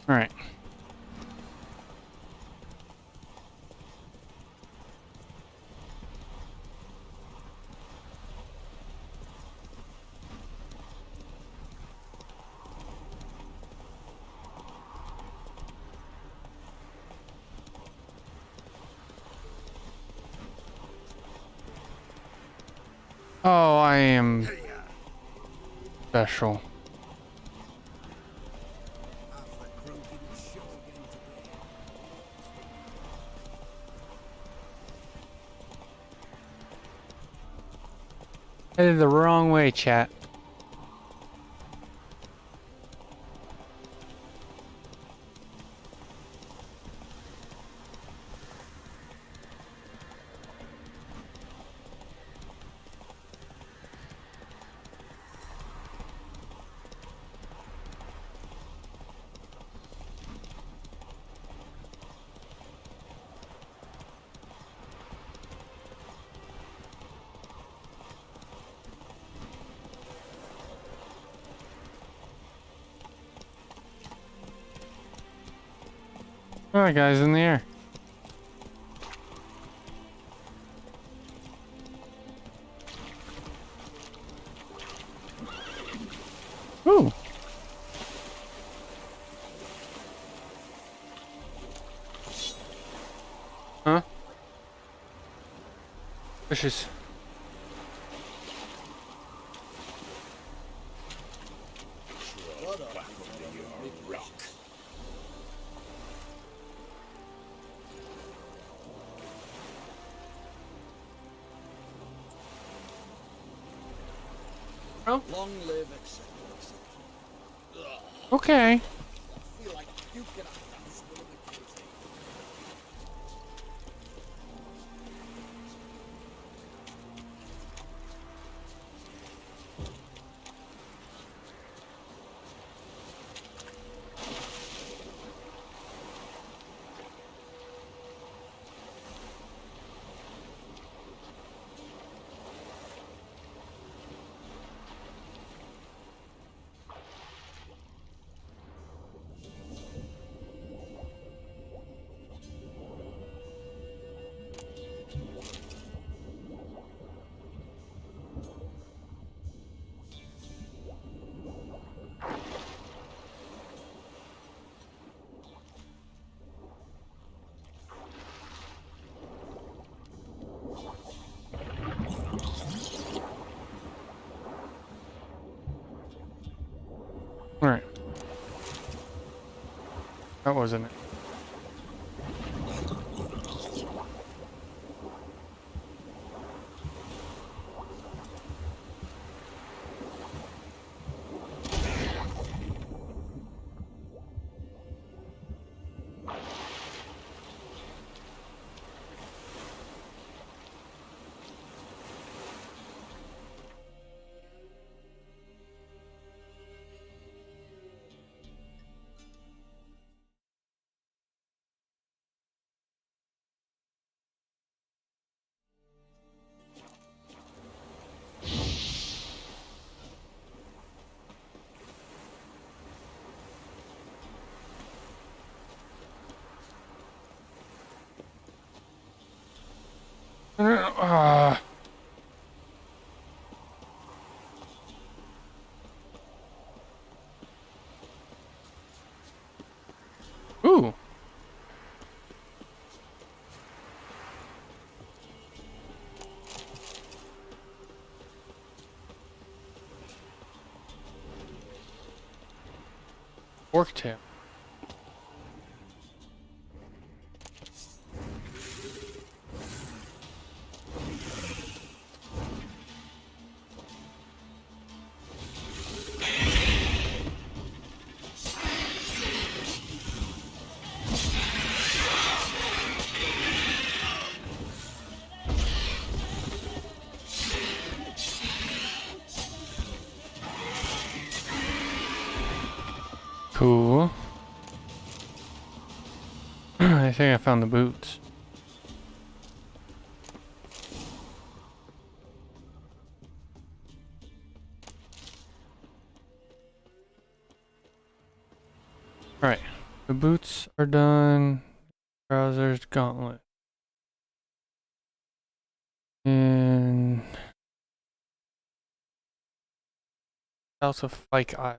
All right. Oh, I am special. Headed the wrong way, chat. Alright, guys, in the air. Ooh. Huh? Fishes. Oh. Long live, etc. Okay. I feel like you can have this one of the kids. Alright. That wasn't it. Ah. Ooh. Fork tail. Cool. I think I found the boots. Alright, the boots are done. Trousers, gauntlet. And House of Fike Eye.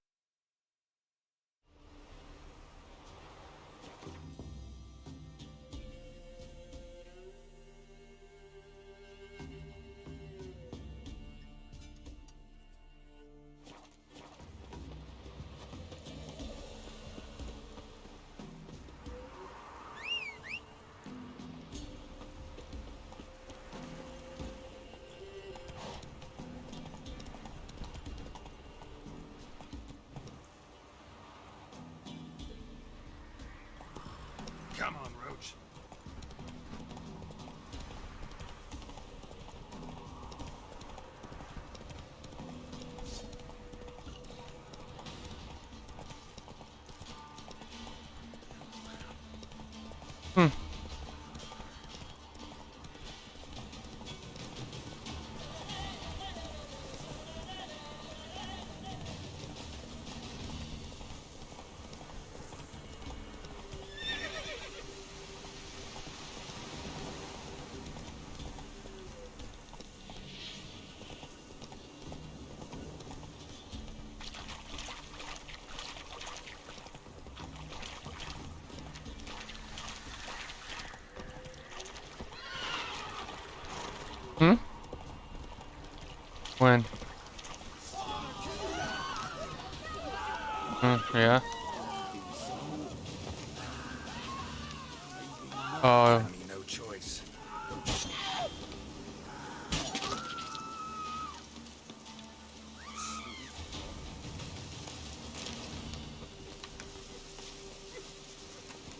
Come on, Roach. Hmm? When? Yeah. Oh. No choice.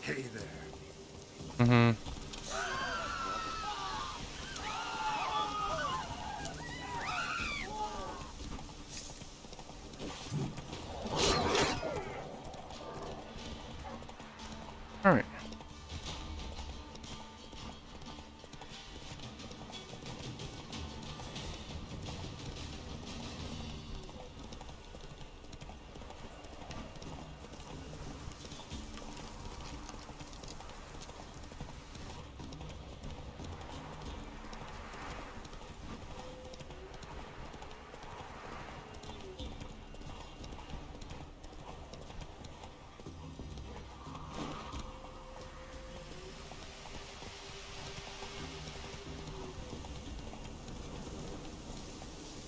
Hey there. Mm-hmm. All right.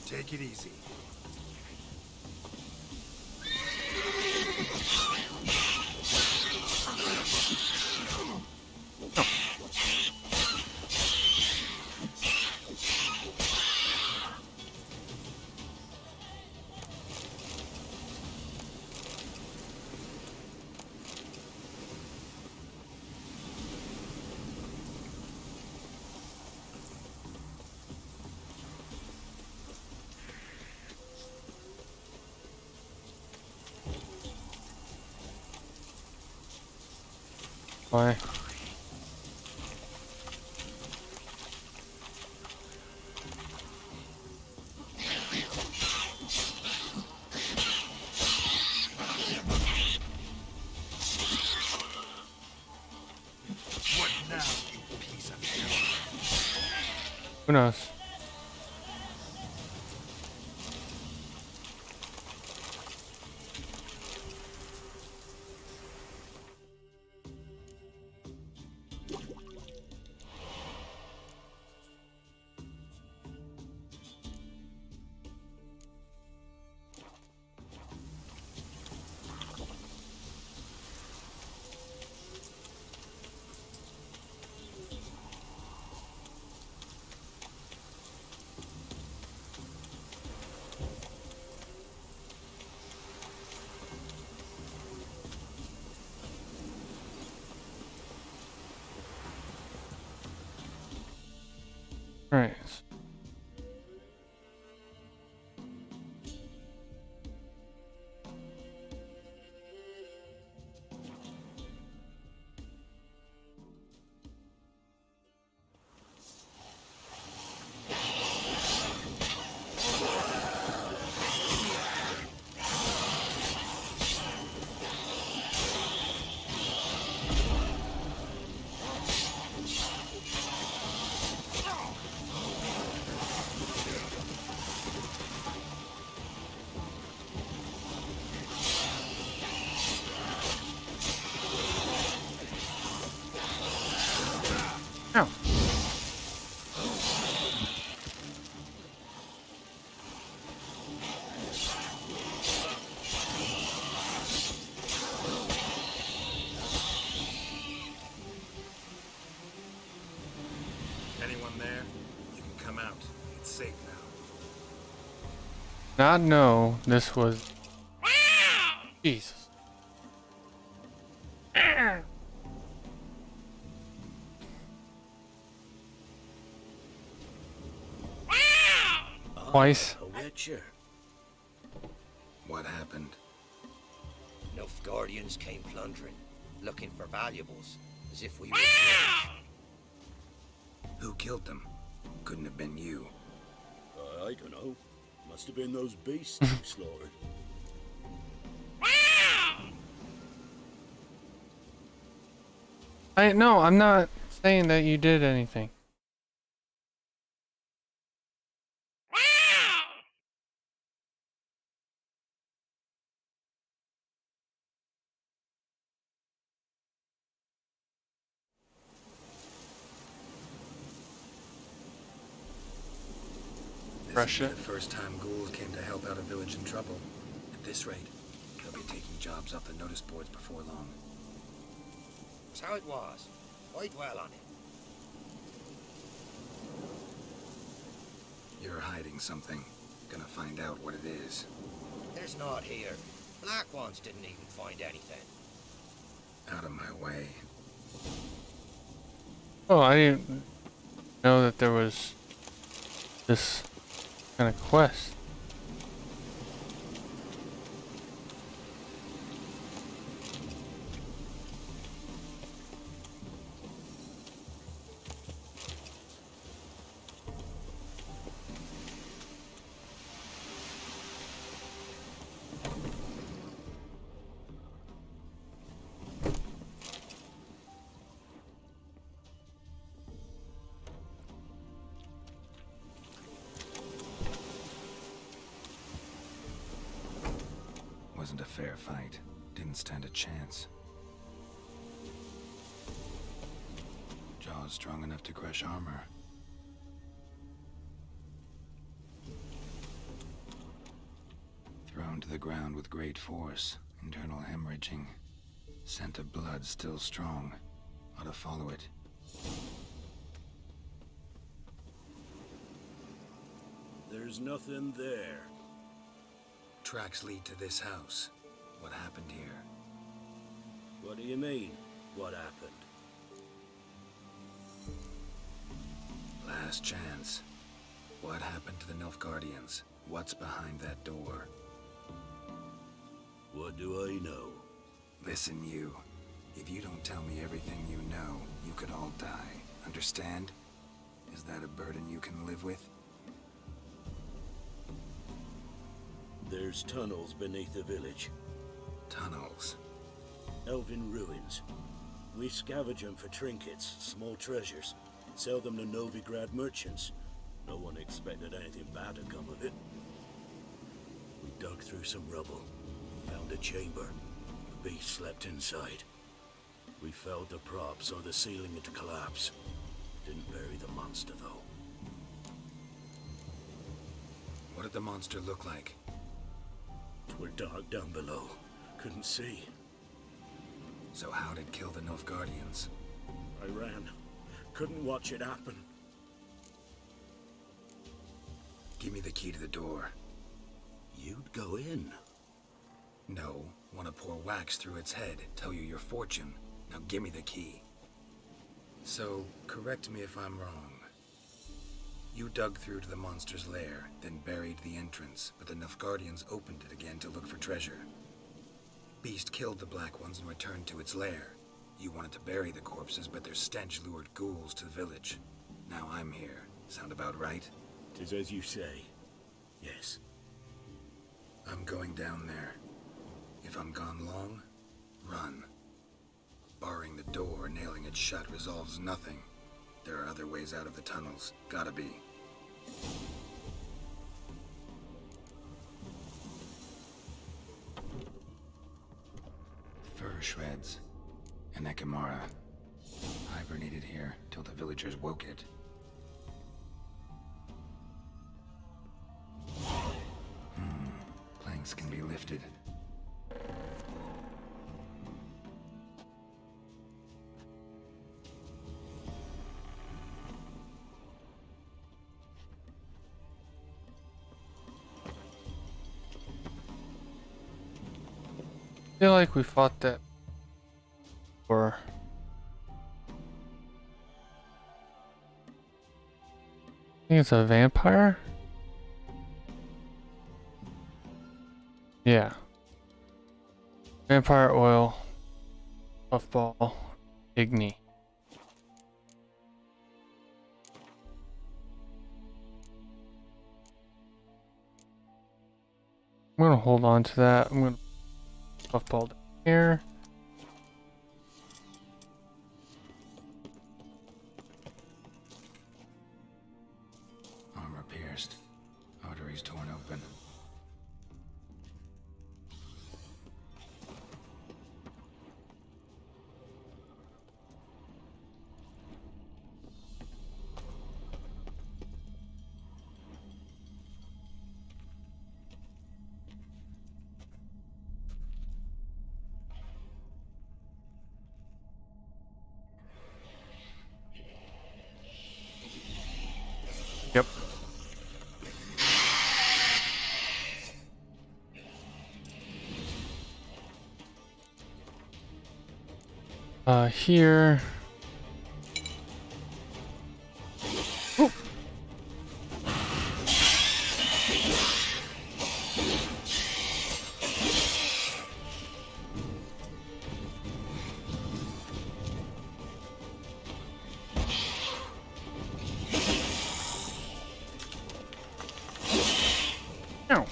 Take it easy. Why? What now, you piece of shit? Who knows? Right. Ow. Anyone there? You can come out. It's safe now. Not know this was. Jesus. Twice. A witcher. What happened? Nilfgaardians came plundering, looking for valuables, as if we were slaves. Who killed them? Couldn't have been you. I don't know. Must have been those beasts you slaughtered. No, I'm not saying that you did anything. This Russia. will be the first time ghouls came to help out a village in trouble. At this rate, they'll be taking jobs off the notice boards before long. So it was. I dwell on it. You're hiding something. Gonna find out what it is. There's not here. Black ones didn't even find anything. Out of my way. Oh, I didn't know that there was this kind of quest. Wasn't a fair fight. Didn't stand a chance. Jaws strong enough to crush armor. Thrown to the ground with great force. Internal hemorrhaging. Scent of blood still strong. Ought to follow it. There's nothing there. Tracks lead to this house. What happened here? What do you mean, what happened? Last chance. What happened to the Nilfgaardians? What's behind that door? What do I know? Listen, you. If you don't tell me everything you know, you could all die. Understand? Is that a burden you can live with? There's tunnels beneath the village. Tunnels? Elven ruins. We scavenge them for trinkets, small treasures. Sell them to Novigrad merchants. No one expected anything bad to come of it. We dug through some rubble, found a chamber. The beast slept inside. We felled the prop so the ceiling had collapsed. Didn't bury the monster, though. What did the monster look like? Twere dark down below. Couldn't see. So how'd it kill the Nilfgaardians? I ran. Couldn't watch it happen. Give me the key to the door. You'd go in? No. Want to pour wax through its head, tell you your fortune. Now give me the key. So, correct me if I'm wrong. You dug through to the monster's lair, then buried the entrance, but the Nilfgaardians opened it again to look for treasure. Beast killed the Black Ones and returned to its lair. You wanted to bury the corpses, but their stench lured ghouls to the village. Now I'm here. Sound about right? 'Tis as you say. Yes. I'm going down there. If I'm gone long, run. Barring the door, nailing it shut resolves nothing. There are other ways out of the tunnels. Gotta be. Fur shreds. An Ekimara. Hibernated here till the villagers woke it. Planks can be lifted. I feel like we fought that before. I think it's a vampire? Yeah. Vampire oil. Puffball. Igni. I'm gonna hold on to that. I'm gonna puffball down here. Armor pierced. Arteries torn open. Yep. Here. Ooh. Ow.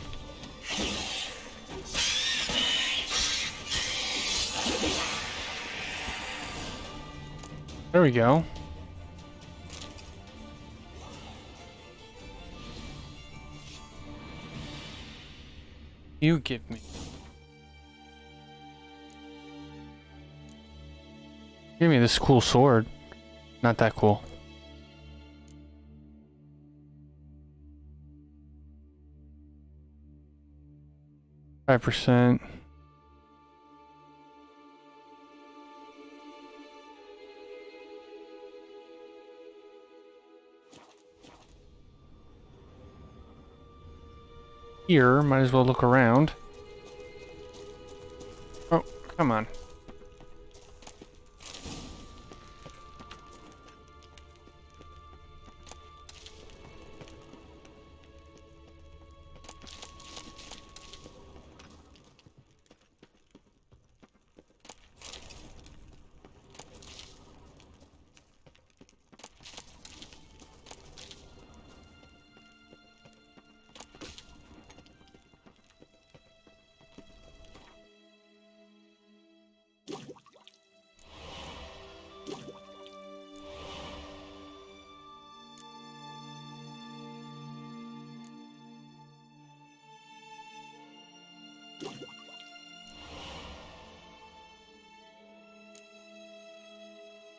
There we go. You give me. Give me this cool sword. Not that cool. %. Here, might as well look around. Oh, come on.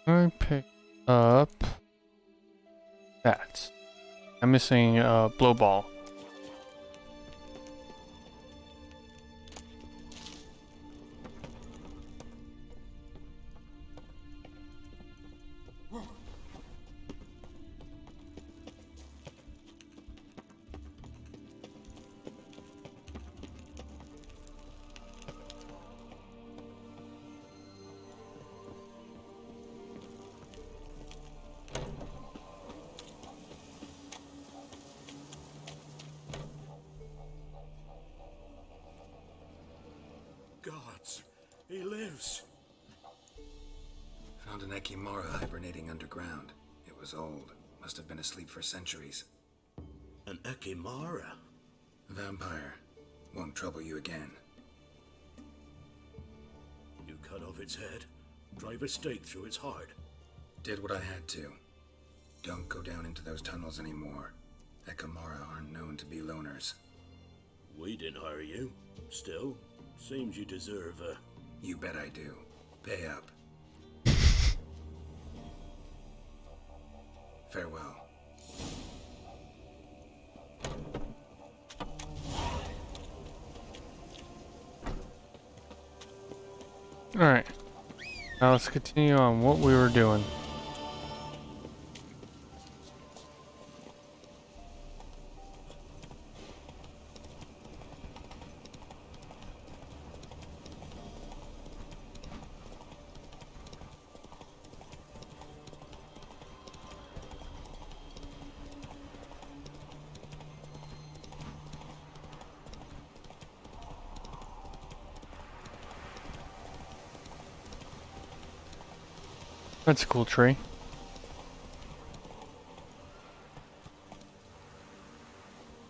I pick up that. I'm missing a blow ball. Gods, he lives. Found an Ekimara hibernating underground. It was old. Must have been asleep for centuries. An Ekimara? Vampire. Won't trouble you again. You cut off its head, drive a stake through its heart. Did what I had to. Don't go down into those tunnels anymore. Ekimara aren't known to be loners. We didn't hire you. Still, seems you deserve a... You bet I do. Pay up. Farewell. Alright. Now let's continue on what we were doing. That's a cool tree.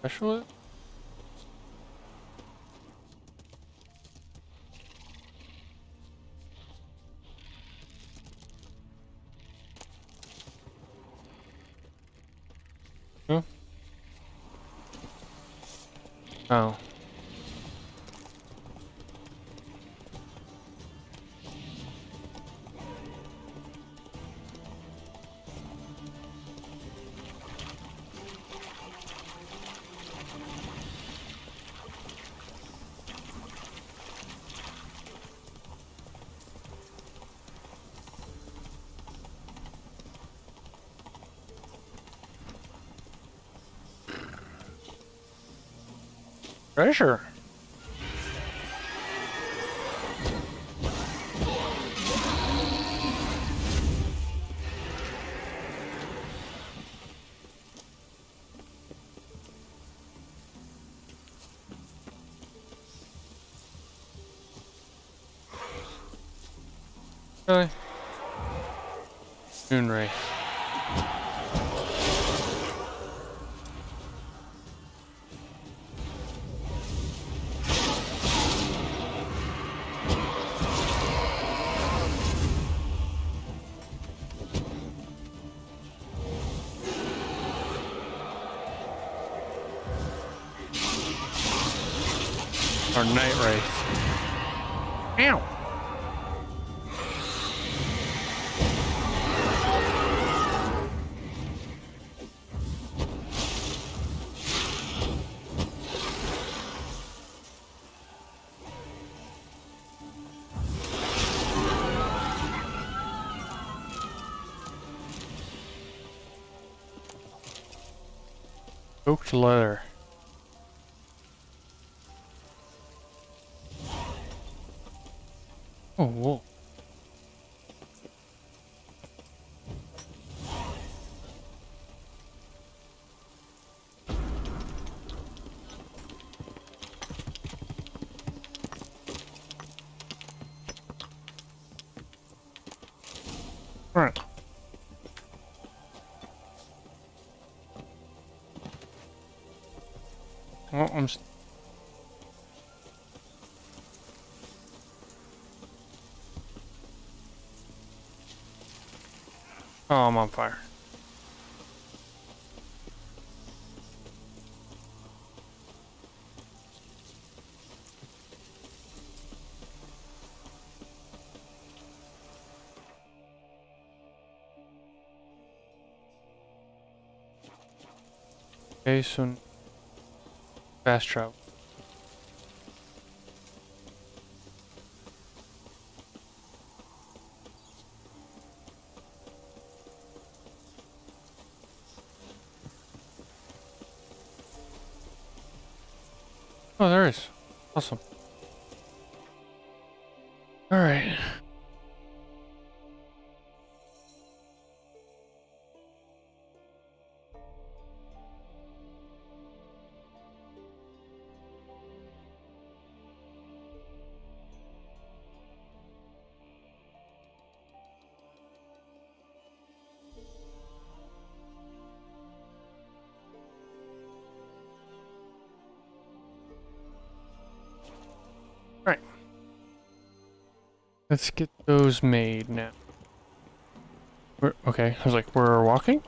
Special? Huh? Oh. Treasure. Really? Moonray. Or night wraith. Ow! Oaked leather. Oh, whoa. All right. Well, I'm on fire. Okay, so fast travel. Oh, there is. Awesome. All right. Right. Let's get those made now. Okay, I was like, we're walking?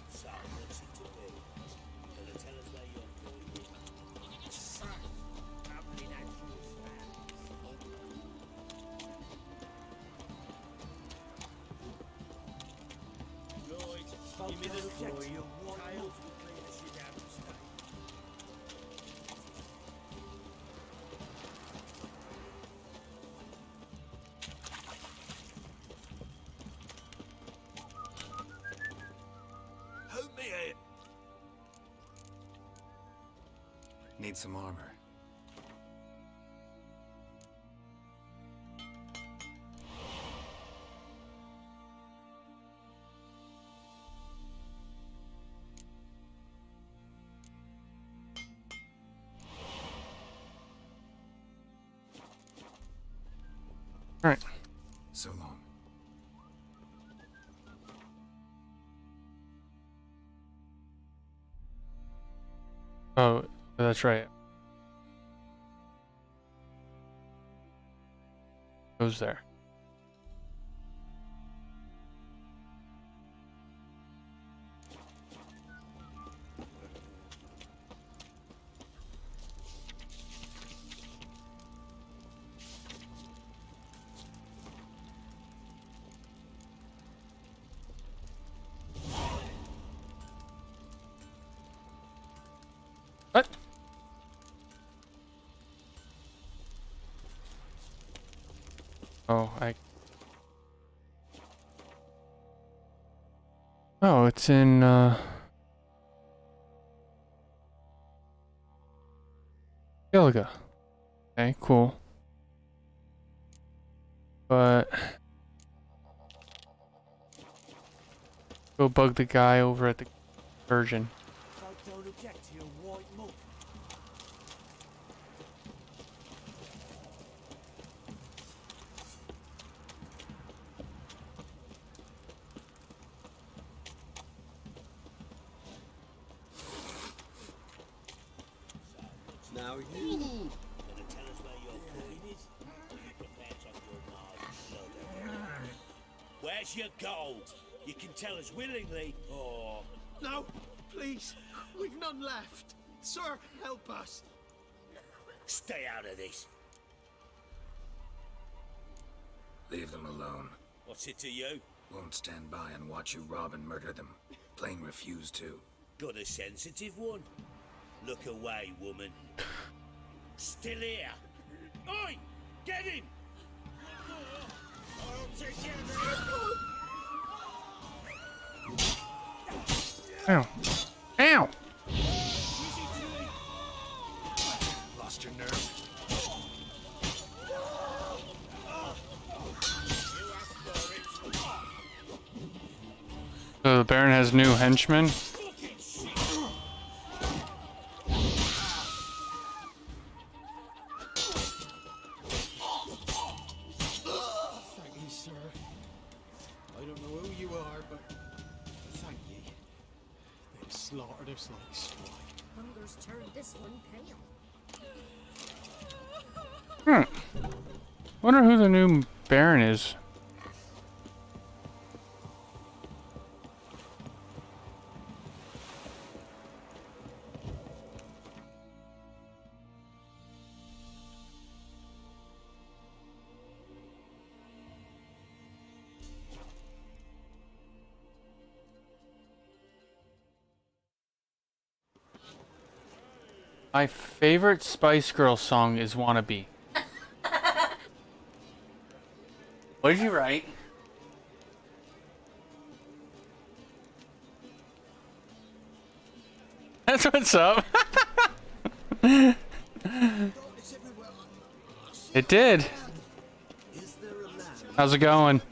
So, what's it to be? Gonna tell us where you're going? Son, traveling at your Right, give me the story of what tales will clear the shit out of the state. Help me out. Need some armor. All right. So long. Oh, that's right. Goes there. What? Oh, Oh, it's in, Skellige. Okay, cool. But... go bug the guy over at the Virgin. Folk don't object to your white mug. Now you. Gonna tell us where your cooking is? Or you prepared to your mark blood? Where's your gold? You can tell us willingly, or... No, please. We've none left. Sir, help us. Stay out of this. Leave them alone. What's it to you? Won't stand by and watch you rob and murder them. Plain refuse to. Got a sensitive one? Look away, woman. Still here. Oi! Get him! All together! Ow. Ow! Lost your nerve? So the Baron has new henchmen? Thank you, sir. I don't know who you are, but thank you. They slaughtered us like swine. Hunger's turned this one pale. Wonder who the new Baron is. My favorite Spice Girls song is Wannabe. What did you write? That's what's up. It did. How's it going?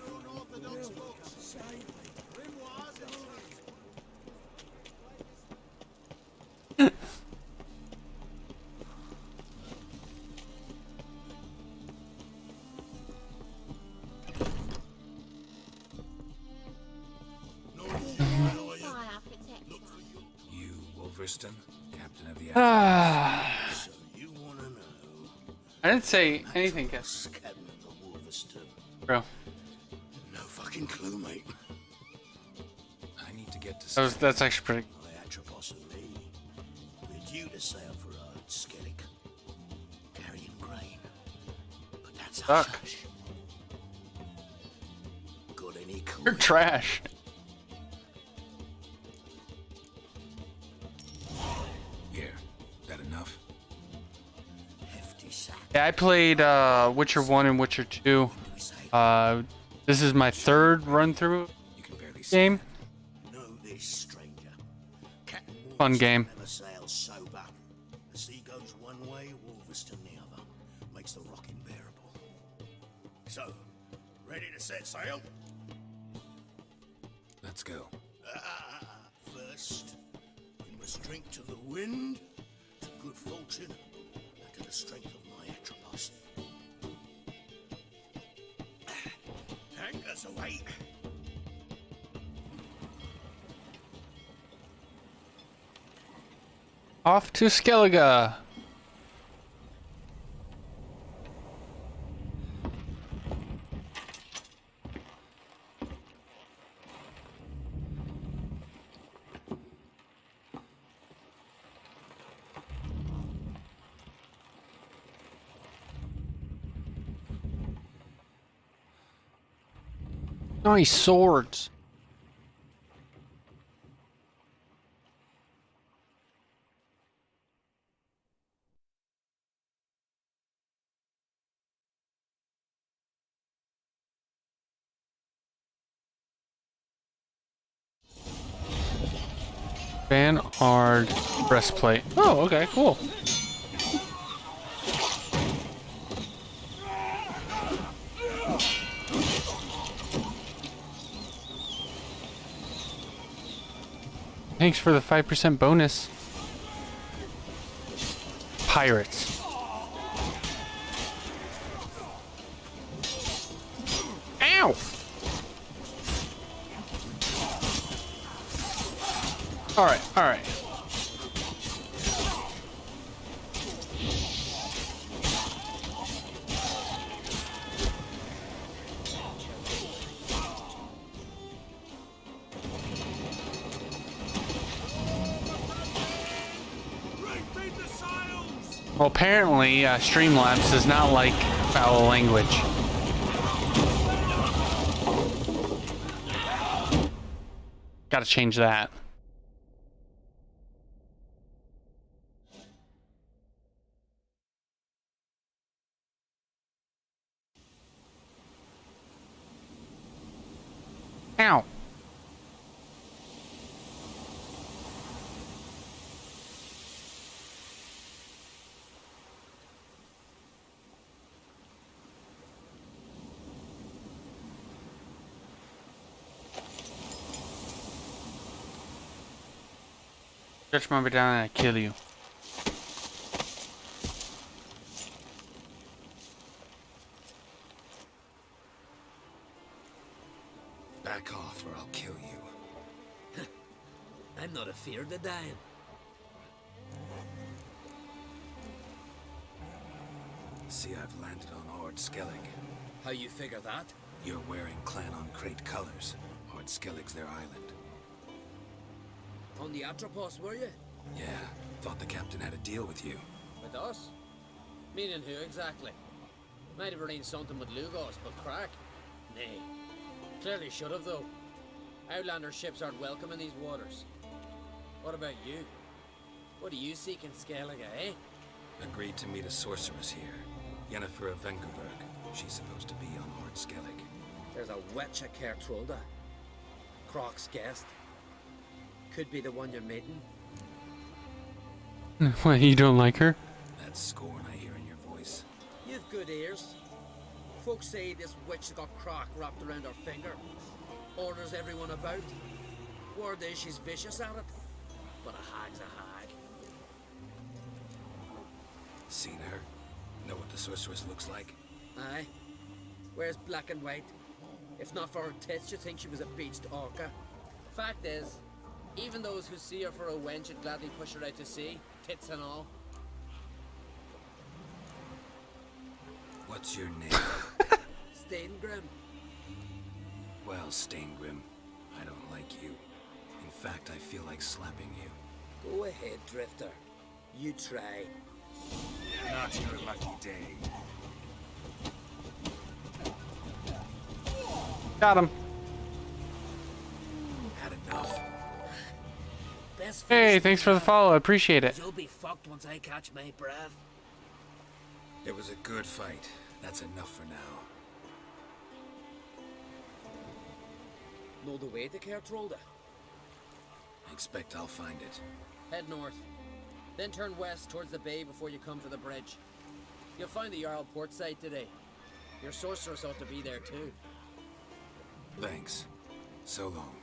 You, Wolverston, captain of the I didn't say anything, Cass. Bro. No fucking clue, mate. I need to get to That's actually pretty. Atropos and me, we're due to sail for Skellige, carrying grain. But that's a Fuck. hush. Got any clue? You're trash. Here, that enough? Hefty sack. Yeah, I played Witcher 1 and Witcher 2. This is my third run through game. Know this, stranger. Captain Fun Wolverston game. never sails sober. The sea goes one way, Wolverston the other. Makes the rocking bearable. So, ready to set sail? Let's go. First, we must drink to the wind, to good fortune, and to the strength of my Atropos. Anchors away. Off to Skellige. Nice swords. Vanguard breastplate. Oh, okay, cool. Thanks for the 5% bonus. Pirates. Ow! Alright, alright. Well, apparently, Streamlabs does not like foul language. Gotta change that. Ow. Touch my down and I kill you. Back off or I'll kill you. I'm not afeard of dying. See, I've landed on Ord Skellige. How you figure that? You're wearing Clan on Crate colors. Ord Skellige's their island. On the Atropos, were you? Yeah, thought the captain had a deal with you. With us? Meaning who exactly? Might have arranged something with Lugos, but crack? Nay. Clearly should have, though. Outlander ships aren't welcome in these waters. What about you? What do you seek in Skellige, eh? Agreed to meet a sorceress here. Yennefer of Vengerberg. She's supposed to be on Lord Skellige. There's a witch at Kertrolda. Croc's guest. Could be the one you're meeting. What, you don't like her? That scorn I hear in your voice. You've good ears. Folks say this witch got Croc wrapped around her finger. Orders everyone about. Word is she's vicious at it. But a hag's a hag. Seen her? Know what the sorceress looks like? Aye. Wears black and white. If not for her tits, you'd think she was a beached orca. Fact is, even those who see her for a wench would gladly push her out to sea, tits and all. What's your name? Steingrim. Well, Steingrim, I don't like you. In fact, I feel like slapping you. Go ahead, Drifter. You try. Not your lucky day. Got him. Had enough. Best Hey, thanks for the follow. I appreciate it. You'll be fucked once I catch my breath. It was a good fight. That's enough for now. Know the way to Kertrolda? Expect I'll find it. Head north. Then turn west towards the bay before you come to the bridge. You'll find the Jarl port site today. Your sorceress ought to be there too. Thanks. So long.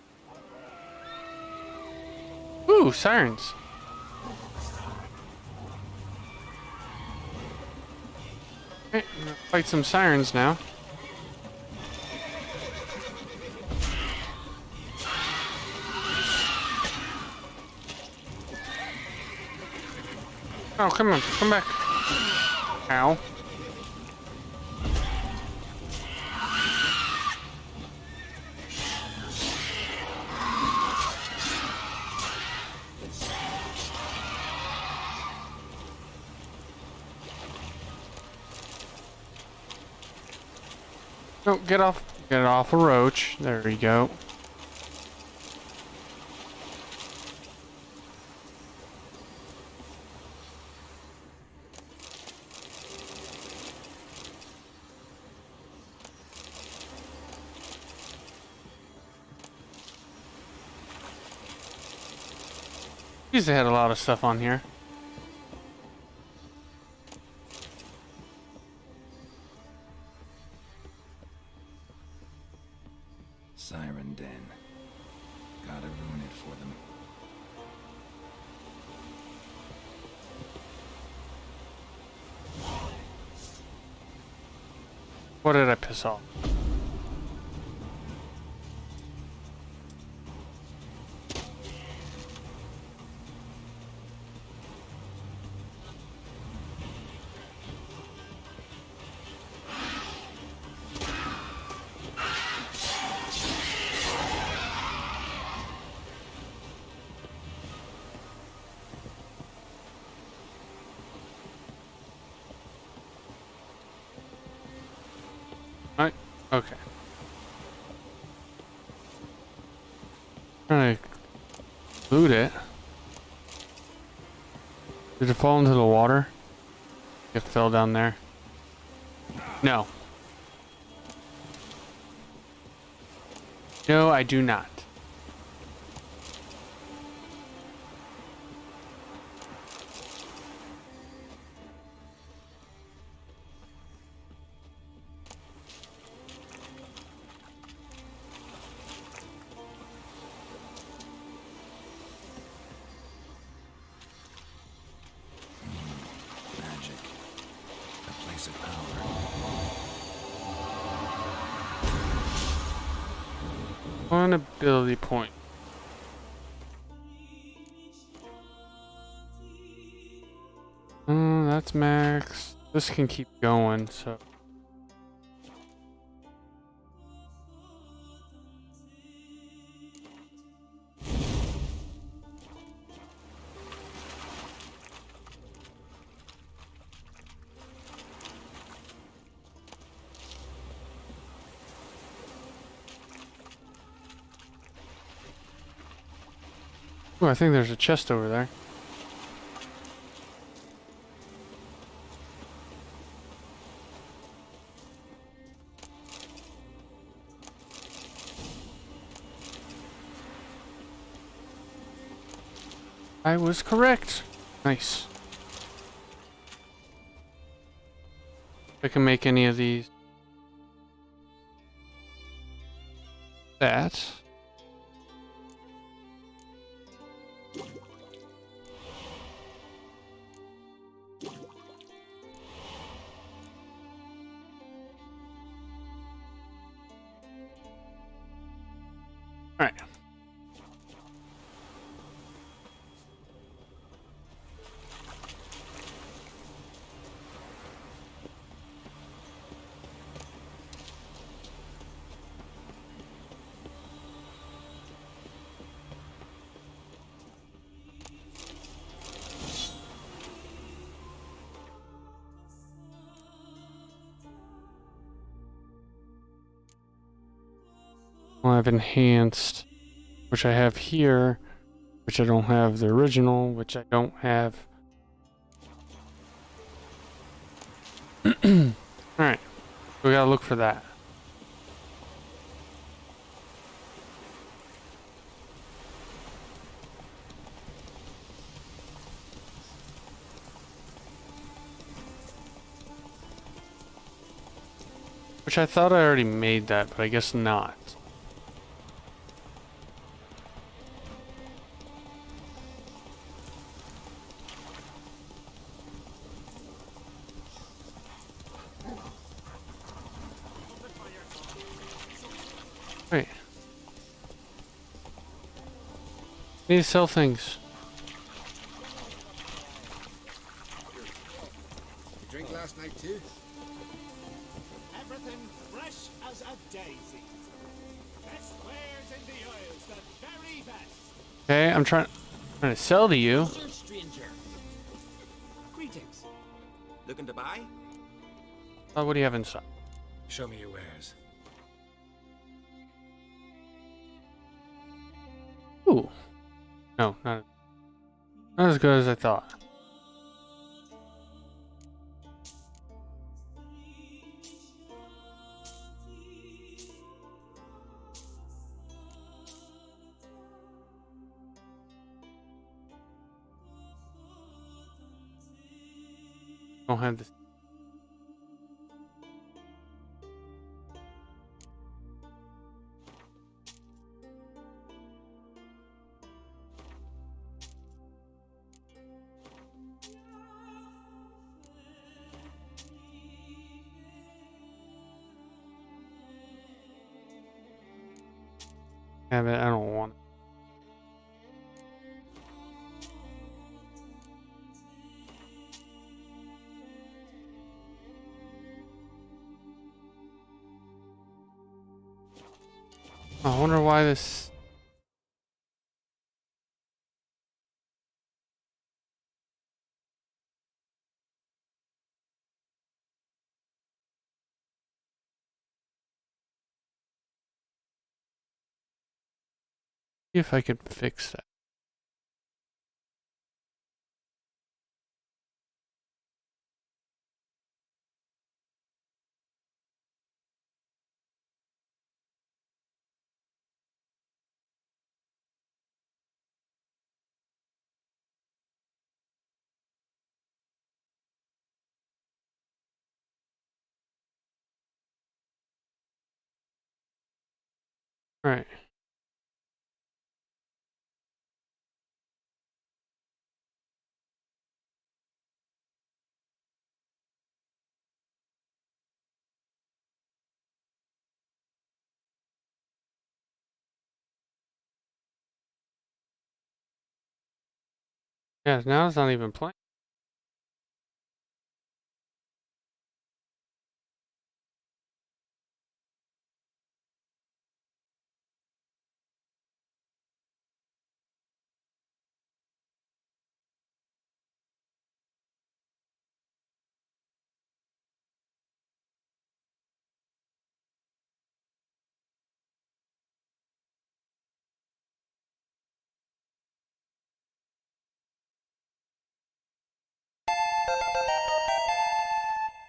Ooh, sirens. Okay, I'm gonna fight some sirens now. Oh, come on, come back. Ow. No, get off a roach. There we go. Geez, they had a lot of stuff on here. Siren Den. Gotta ruin it for them. What did I piss off? Right? Okay. Trying to loot it. Did it fall into the water? It fell down there. No. No, I do not. Magic. A place of power. One ability point. That's max. This can keep going, so. Ooh, I think there's a chest over there. I was correct. Nice. I can make any of these. That. All right. Well, I've enhanced, which I have here, which I don't have the original, which I don't have. Alright, we gotta look for that. Which I thought I already made that, but I guess not. Wait. Need to sell things. You drink last night too? Everything fresh as a daisy. Best wares in the Isles, the very best. Okay, I'm trying to sell to you. Sir stranger. Greetings. Looking to buy? Oh, what do you have inside? Show me your wares. Ooh. No, not as good as I thought. Don't have this. Have it. I don't want it. I wonder why this. See if I could fix that. All right. Yeah, now it's not even playing.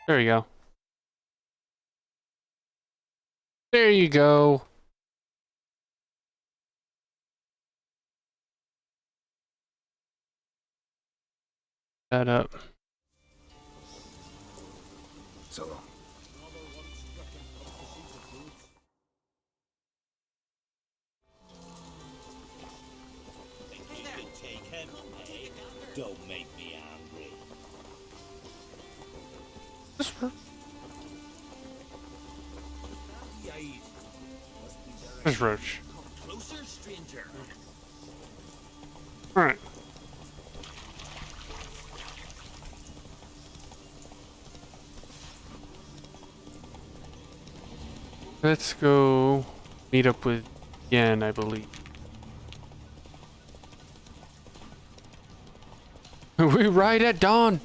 There you go. There you go. that up. So long. You can take him, eh? Don't make me angry. Where's Roach? Closer, stranger. Alright. Let's go meet up with Yen, I believe. We ride at dawn.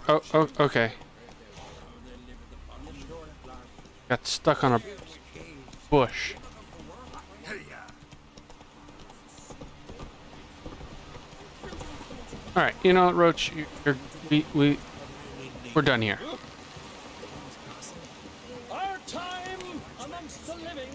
Oh, okay. Got stuck on a bush. All right, you know what, Roach, we're done here. Our time amongst the living.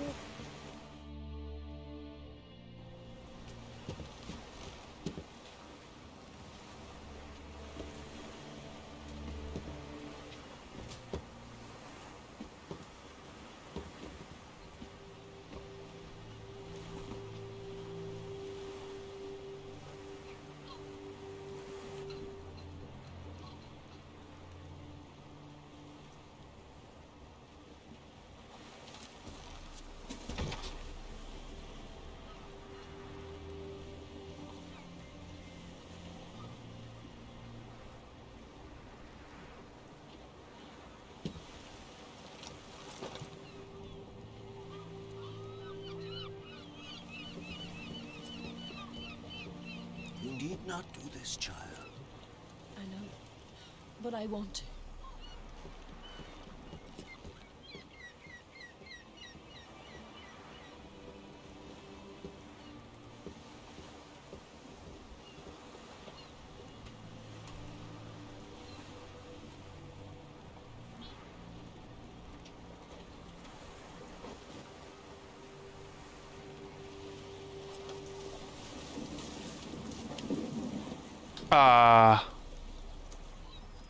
You need not do this, child. I know, but I want to.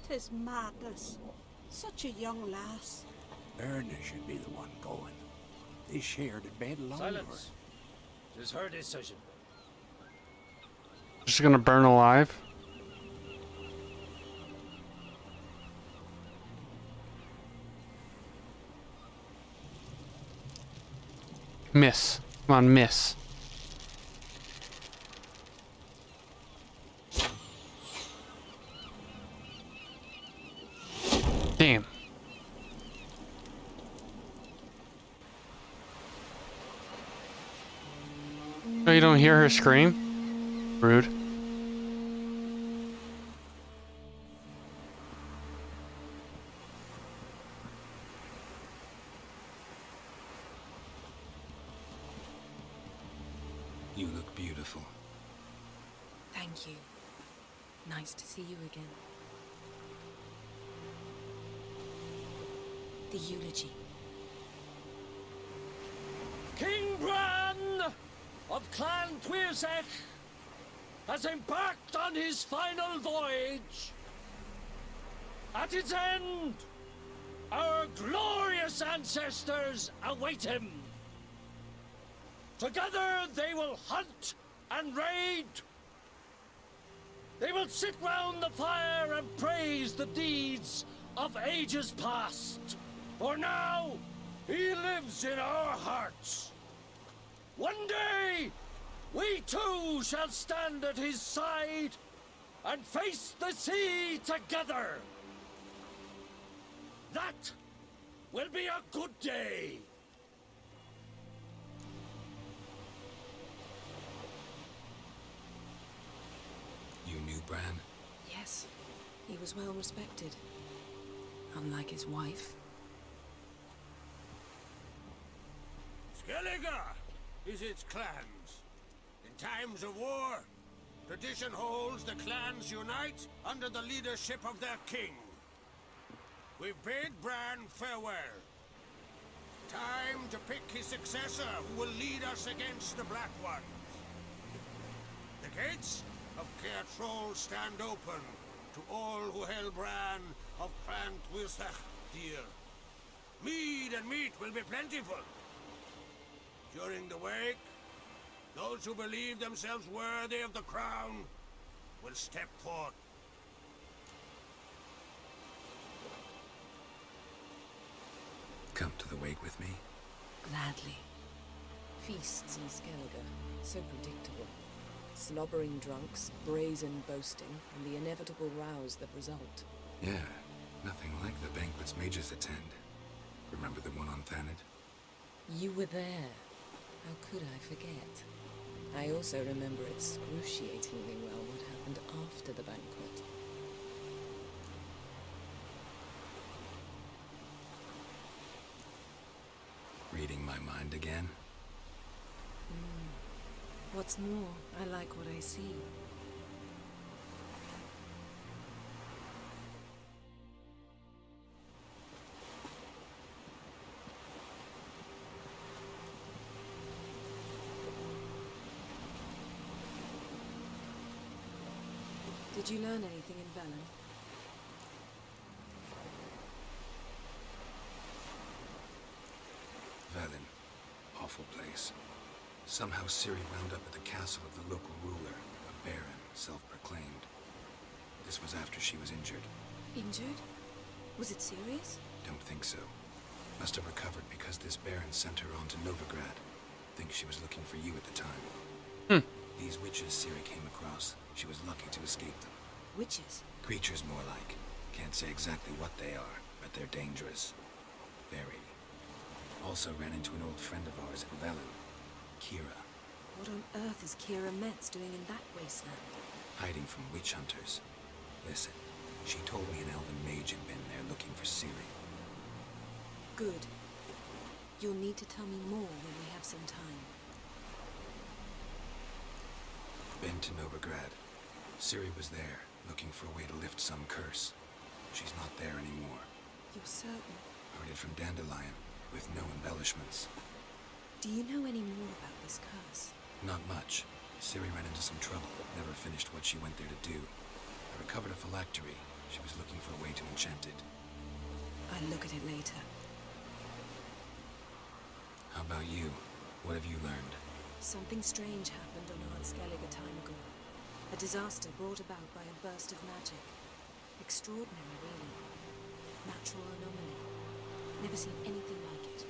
Tis madness. Such a young lass. Erna should be the one going. They shared a bed longer. Silence. It is her decision. Just gonna burn alive. Miss. Come on, miss. Damn. Oh, you don't hear her scream? Rude. You look beautiful. Thank you. Nice to see you again. The eulogy. King Bran of Clan Tuirsech has embarked on his final voyage. At its end, our glorious ancestors await him. Together they will hunt and raid. They will sit round the fire and praise the deeds of ages past. For now, he lives in our hearts. One day, we too shall stand at his side and face the sea together. That will be a good day. You knew Bran? Yes, he was well respected. Unlike his wife. Skellige is its clans. In times of war, tradition holds the clans unite under the leadership of their king. We bid Bran farewell Time to pick his successor who will lead us against the Black Ones. The gates of Caer Troll stand open to all who hail Bran of Plant Wilsach dear. Mead and meat will be plentiful. During the wake, those who believe themselves worthy of the crown will step forth. Come to the wake with me? Gladly. Feasts in Skellige, so predictable. Slobbering drunks, brazen boasting, and the inevitable rows that result. Yeah, nothing like the banquets mages attend. Remember the one on Thanedd? You were there. How could I forget? I also remember excruciatingly well what happened after the banquet. Reading my mind again? What's more, I like what I see. Did you learn anything in Velen? Velen. Awful place. Somehow Ciri wound up at the castle of the local ruler, a baron, self-proclaimed. This was after she was injured. Injured? Was it serious? Don't think so. Must have recovered because this baron sent her on to Novigrad. Think she was looking for you at the time. These witches Ciri came across, she was lucky to escape them. Witches? Creatures more like. Can't say exactly what they are, but they're dangerous. Very. Also ran into an old friend of ours in Velen, Kira. What on earth is Kira Metz doing in that wasteland? Hiding from witch hunters. Listen, she told me an elven mage had been there looking for Ciri. Good. You'll need to tell me more when we have some time. Been to Novigrad. Ciri was there, looking for a way to lift some curse. She's not there anymore. You're certain? Heard it from Dandelion, with no embellishments. Do you know any more about this curse? Not much. Ciri ran into some trouble, never finished what she went there to do. I recovered a phylactery. She was looking for a way to enchant it. I'll look at it later. How about you? What have you learned? Something strange happened on Ard Skellige a time ago. A disaster brought about by a burst of magic. Extraordinary, really. Natural anomaly. Never seen anything like it.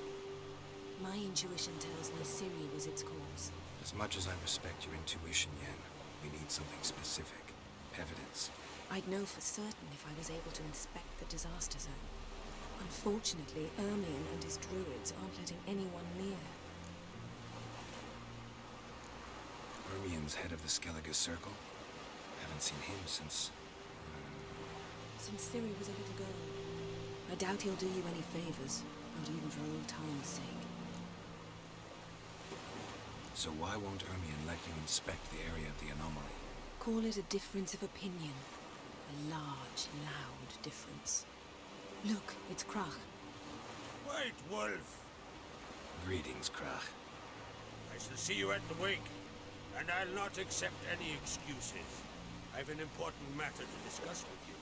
My intuition tells me Ciri was its cause. As much as I respect your intuition, Yen, we need something specific. Evidence. I'd know for certain if I was able to inspect the disaster zone. Unfortunately, Ermion and his druids aren't letting anyone near. Ermion's head of the Skellige Circle? Haven't seen him since... Since Ciri was a little girl. I doubt he'll do you any favors, not even for old time's sake. So why won't Ermion let you inspect the area of the anomaly? Call it a difference of opinion. A large, loud difference. Look, it's Krach. White Wolf! Greetings, Krach. I shall see you at the wake, and I'll not accept any excuses. I've an important matter to discuss with you.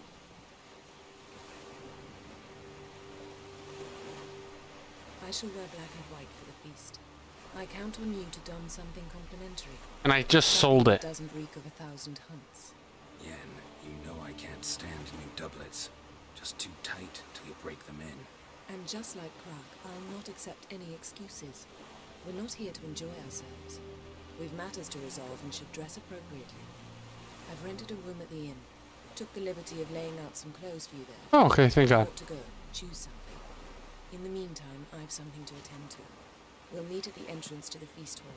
I shall wear black and white for the feast. I count on you to don something complimentary. And I just sold it. Doesn't reek of 1,000 hunts. Yen, you know I can't stand new doublets. Just too tight till you break them in. And just like Krach, I'll not accept any excuses. We're not here to enjoy ourselves. We've matters to resolve and should dress appropriately. I've rented a room at the inn. Took the liberty of laying out some clothes for you there. Oh, okay, thank God. To go, choose something. In the meantime, I've something to attend to. We'll meet at the entrance to the feast hall.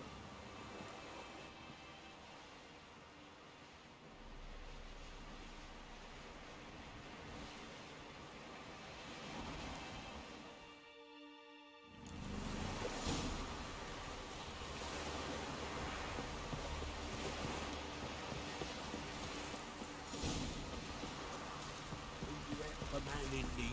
A man in need.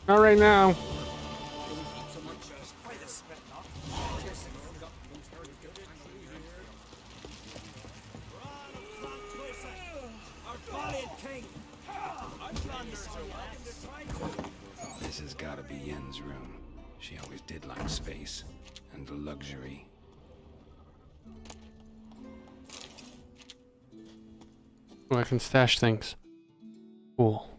Not right now. This has gotta be Yen's room. She always did like space and luxury. Oh, I can stash things. Cool.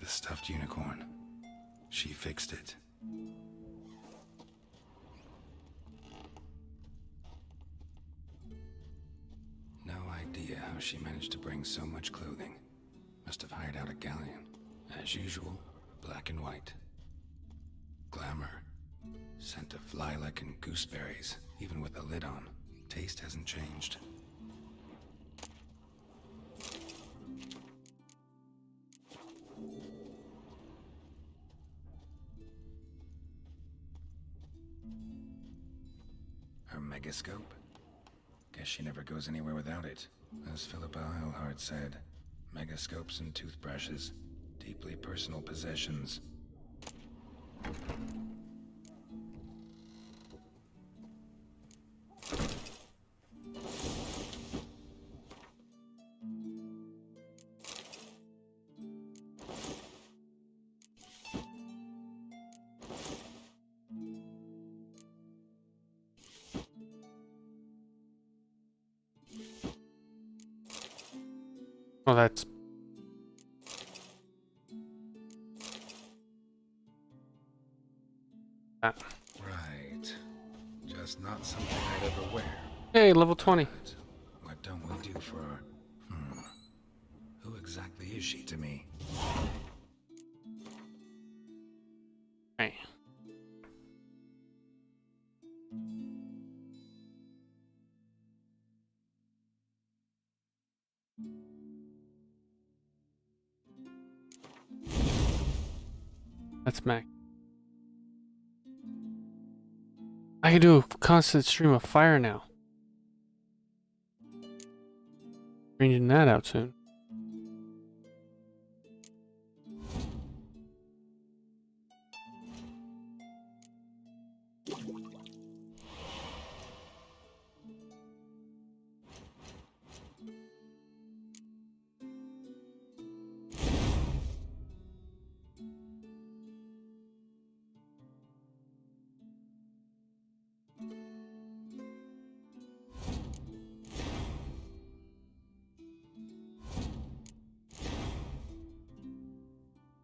The stuffed unicorn. She fixed it. No idea how she managed to bring so much clothing. Must have hired out a galleon. As usual, black and white. Glamour. Scent of lilac and gooseberries, even with the lid on. Taste hasn't changed. Her megascope? Guess she never goes anywhere without it. As Philippa Eilhart said, megascopes and toothbrushes, deeply personal possessions. Oh, that's... Right. Just not something I'd ever wear. Hey, level 20. What don't we do for her? Who exactly is she to me? Hey. That's Mac. I can do a constant stream of fire now. Bringing that out soon.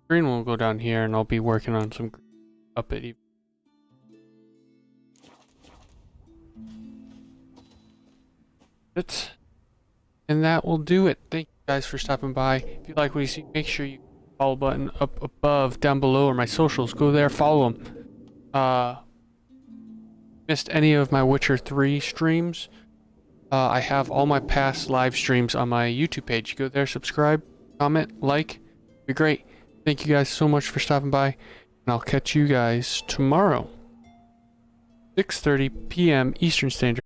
Green will go down here and I'll be working on some up it. And that will do it. Thank you guys for stopping by. If you like what you see, make sure you follow button up above, down below, or my socials. Go there, follow them. Missed any of my Witcher 3 streams? I have all my past live streams on my YouTube page. Go there, subscribe, comment, like. It'd be great. Thank you guys so much for stopping by, and I'll catch you guys tomorrow, 6:30 p.m. Eastern Standard.